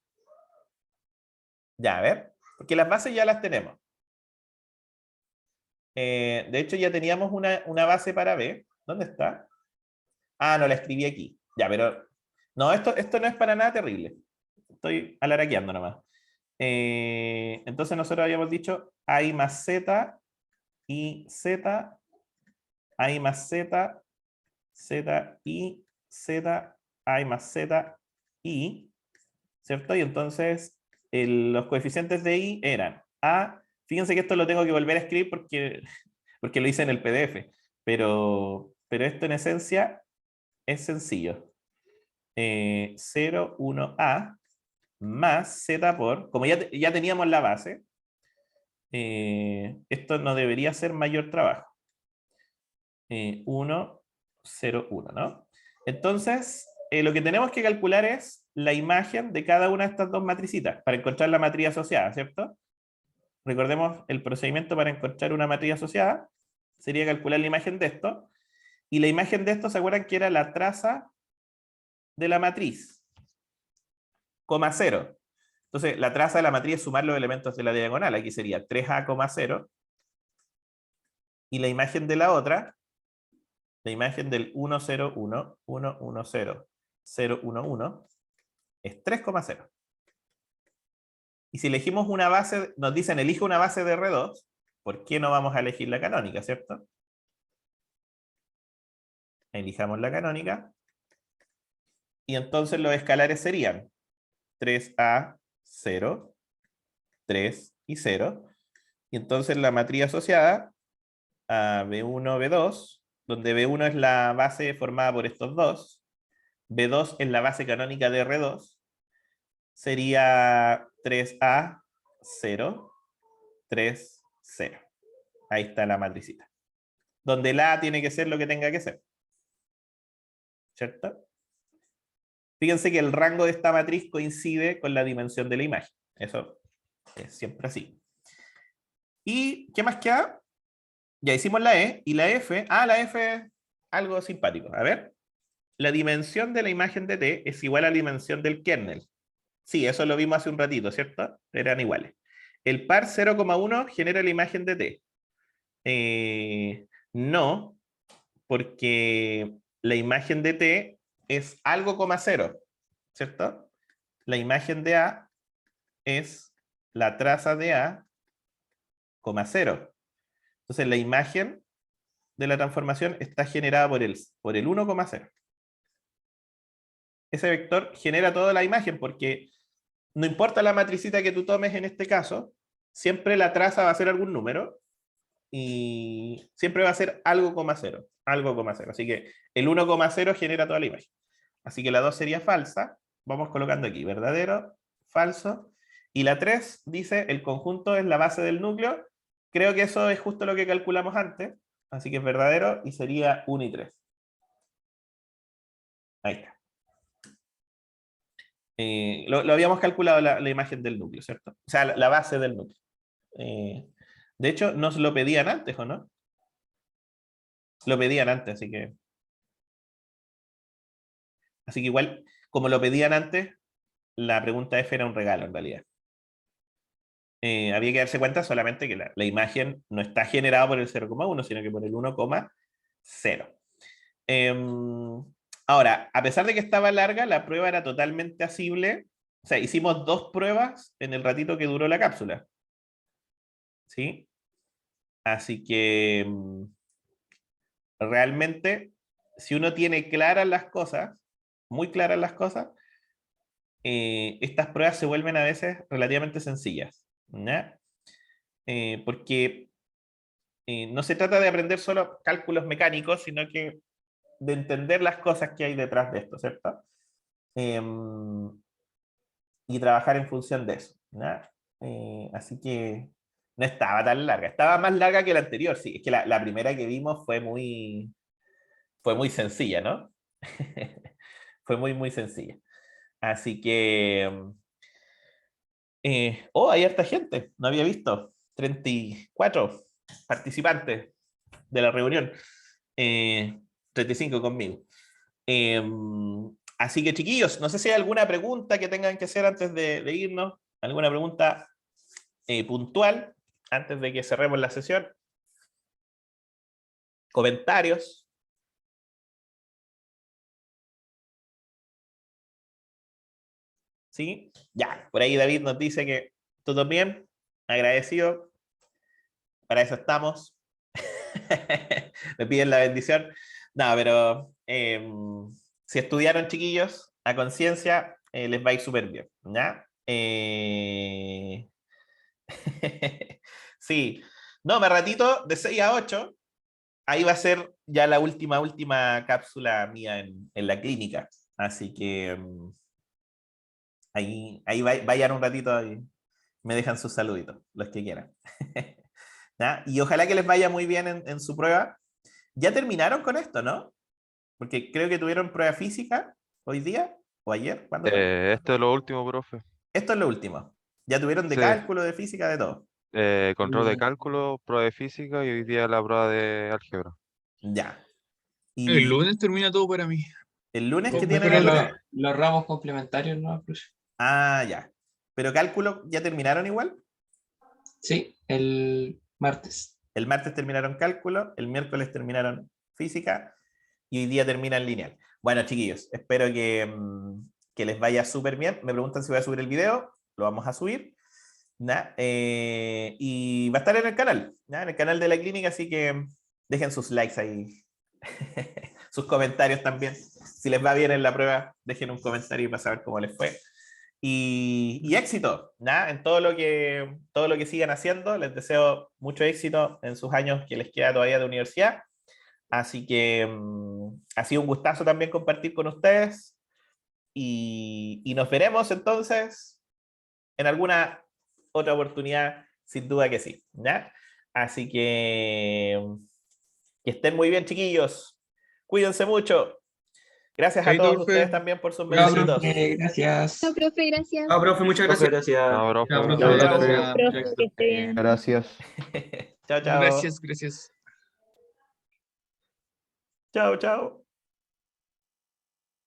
Ya, a ver. Porque las bases ya las tenemos. De hecho, ya teníamos una base para B. ¿Dónde está? No la escribí aquí. Ya, pero... No, esto no es para nada terrible. Estoy alaraqueando nomás. Entonces nosotros habíamos dicho A y más Z, y Z, A y más Z, Z, y Z, A y más Z, y, ¿cierto? Y entonces los coeficientes de I eran A, fíjense que esto lo tengo que volver a escribir porque lo hice en el PDF, pero esto en esencia es sencillo. 0, 1A más Z por, como ya teníamos la base, esto no debería ser mayor trabajo. 1, 0, 1, ¿no? Entonces, lo que tenemos que calcular es la imagen de cada una de estas dos matricitas para encontrar la matriz asociada, ¿cierto? recordemos el procedimiento para encontrar una matriz asociada, sería calcular la imagen de esto, y la imagen de esto, ¿se acuerdan que era la traza de la matriz? Coma 0. Entonces, la traza de la matriz es sumar los elementos de la diagonal, aquí sería 3A, 0, y la imagen de la otra, la imagen del 1, 0, 1, 1, 1, 0, 0, 1, 1, es 3,0. Y si elegimos una base, nos dicen elige una base de R2, ¿por qué no vamos a elegir la canónica, cierto? Elijamos la canónica. Y entonces los escalares serían 3A, 0, 3 y 0. Y entonces la matriz asociada a B1, B2, donde B1 es la base formada por estos dos, B2 es la base canónica de R2, sería 3A, 0, 3, 0. Ahí está la matricita. Donde el A tiene que ser lo que tenga que ser. ¿Cierto? Fíjense que el rango de esta matriz coincide con la dimensión de la imagen. Eso es siempre así. ¿Y qué más queda? Ya hicimos la E y la F. Ah, la F es algo simpático. A ver. La dimensión de la imagen de T es igual a la dimensión del kernel. Sí, eso lo vimos hace un ratito, ¿cierto? Eran iguales. El par 0,1 genera la imagen de T. No, porque la imagen de T es algo, 0, ¿cierto? La imagen de A es la traza de A, 0. Entonces la imagen de la transformación está generada por el 1,0. Ese vector genera toda la imagen porque no importa la matricita que tú tomes en este caso, siempre la traza va a ser algún número y siempre va a ser algo, 0, algo, 0. Así que el 1,0 genera toda la imagen. Así que la 2 sería falsa. Vamos colocando aquí verdadero, falso. Y la 3 dice el conjunto es la base del núcleo. Creo que eso es justo lo que calculamos antes. Así que es verdadero y sería 1 y 3. Ahí está. Lo habíamos calculado la imagen del núcleo, ¿cierto? O sea, la base del núcleo. De hecho, nos lo pedían antes, ¿o no? Lo pedían antes, así que igual, como lo pedían antes, la pregunta F era un regalo en realidad. Había que darse cuenta solamente que la imagen no está generada por el 0,1, sino que por el 1,0. Ahora, a pesar de que estaba larga, la prueba era totalmente asible. O sea, hicimos 2 pruebas en el ratito que duró la cápsula. ¿Sí? Así que realmente, si uno tiene claras las cosas, muy claras las cosas, estas pruebas se vuelven a veces relativamente sencillas. ¿Ya? Porque no se trata de aprender solo cálculos mecánicos, sino que de entender las cosas que hay detrás de esto, ¿cierto? Y trabajar en función de eso. ¿Ya? Así que no estaba tan larga. Estaba más larga que la anterior, sí. Es que la primera que vimos fue muy sencilla, ¿no? Fue muy sencilla. Así que... hay harta gente, no había visto. 34 participantes de la reunión. 35 conmigo. Así que, chiquillos, no sé si hay alguna pregunta que tengan que hacer antes de irnos. ¿Alguna pregunta puntual antes de que cerremos la sesión? ¿Comentarios? ¿Sí? Ya, por ahí David nos dice que todo bien, agradecido, para eso estamos. Me piden la bendición. No, pero si estudiaron, chiquillos, a conciencia, les va a ir súper bien, ¿ya? Sí. No, más ratito, de 6 a 8, ahí va a ser ya la última cápsula mía en la clínica. Así que ahí vayan un ratito y me dejan sus saluditos, los que quieran. ¿Ya? Y ojalá que les vaya muy bien en su prueba. Ya terminaron con esto, ¿no? Porque creo que tuvieron prueba física hoy día o ayer. ¿Cuándo fue? Este es lo último, profe. Esto es lo último. Ya tuvieron de Sí, cálculo, de física, de todo. control de cálculo, prueba de física y hoy día la prueba de álgebra. Ya. El Y lunes termina todo para mí. el lunes que Pero tienen el lunes. los ramos complementarios, ¿no, profe? Ah, ya. Pero cálculo, ¿ya terminaron igual? Sí, el martes. El martes terminaron cálculo, el miércoles terminaron física y hoy día terminan lineal. Bueno, chiquillos, espero que les vaya súper bien. Me preguntan si voy a subir el video, lo vamos a subir. Y va a estar en el canal, en el canal de la clínica, así que dejen sus likes ahí, sus comentarios también. Si les va bien en la prueba, dejen un comentario para saber cómo les fue. Y éxito, en todo lo que sigan haciendo. Les deseo mucho éxito en sus años que les queda todavía de universidad. Así que ha sido un gustazo también compartir con ustedes. Y nos veremos entonces en alguna otra oportunidad, sin duda que sí. Así que estén muy bien, chiquillos. Cuídense mucho. Gracias a Chaito, todos profe. ustedes también por sus Chao, mensajitos. profe, gracias. Chao, profe, gracias. Chao, profe, muchas Profe, gracias. gracias. No, profe. Chao, profe, Chao, muchas profe. gracias. Profe, que esté bien. Gracias. Chao, chao. Gracias, gracias. Chao, chao.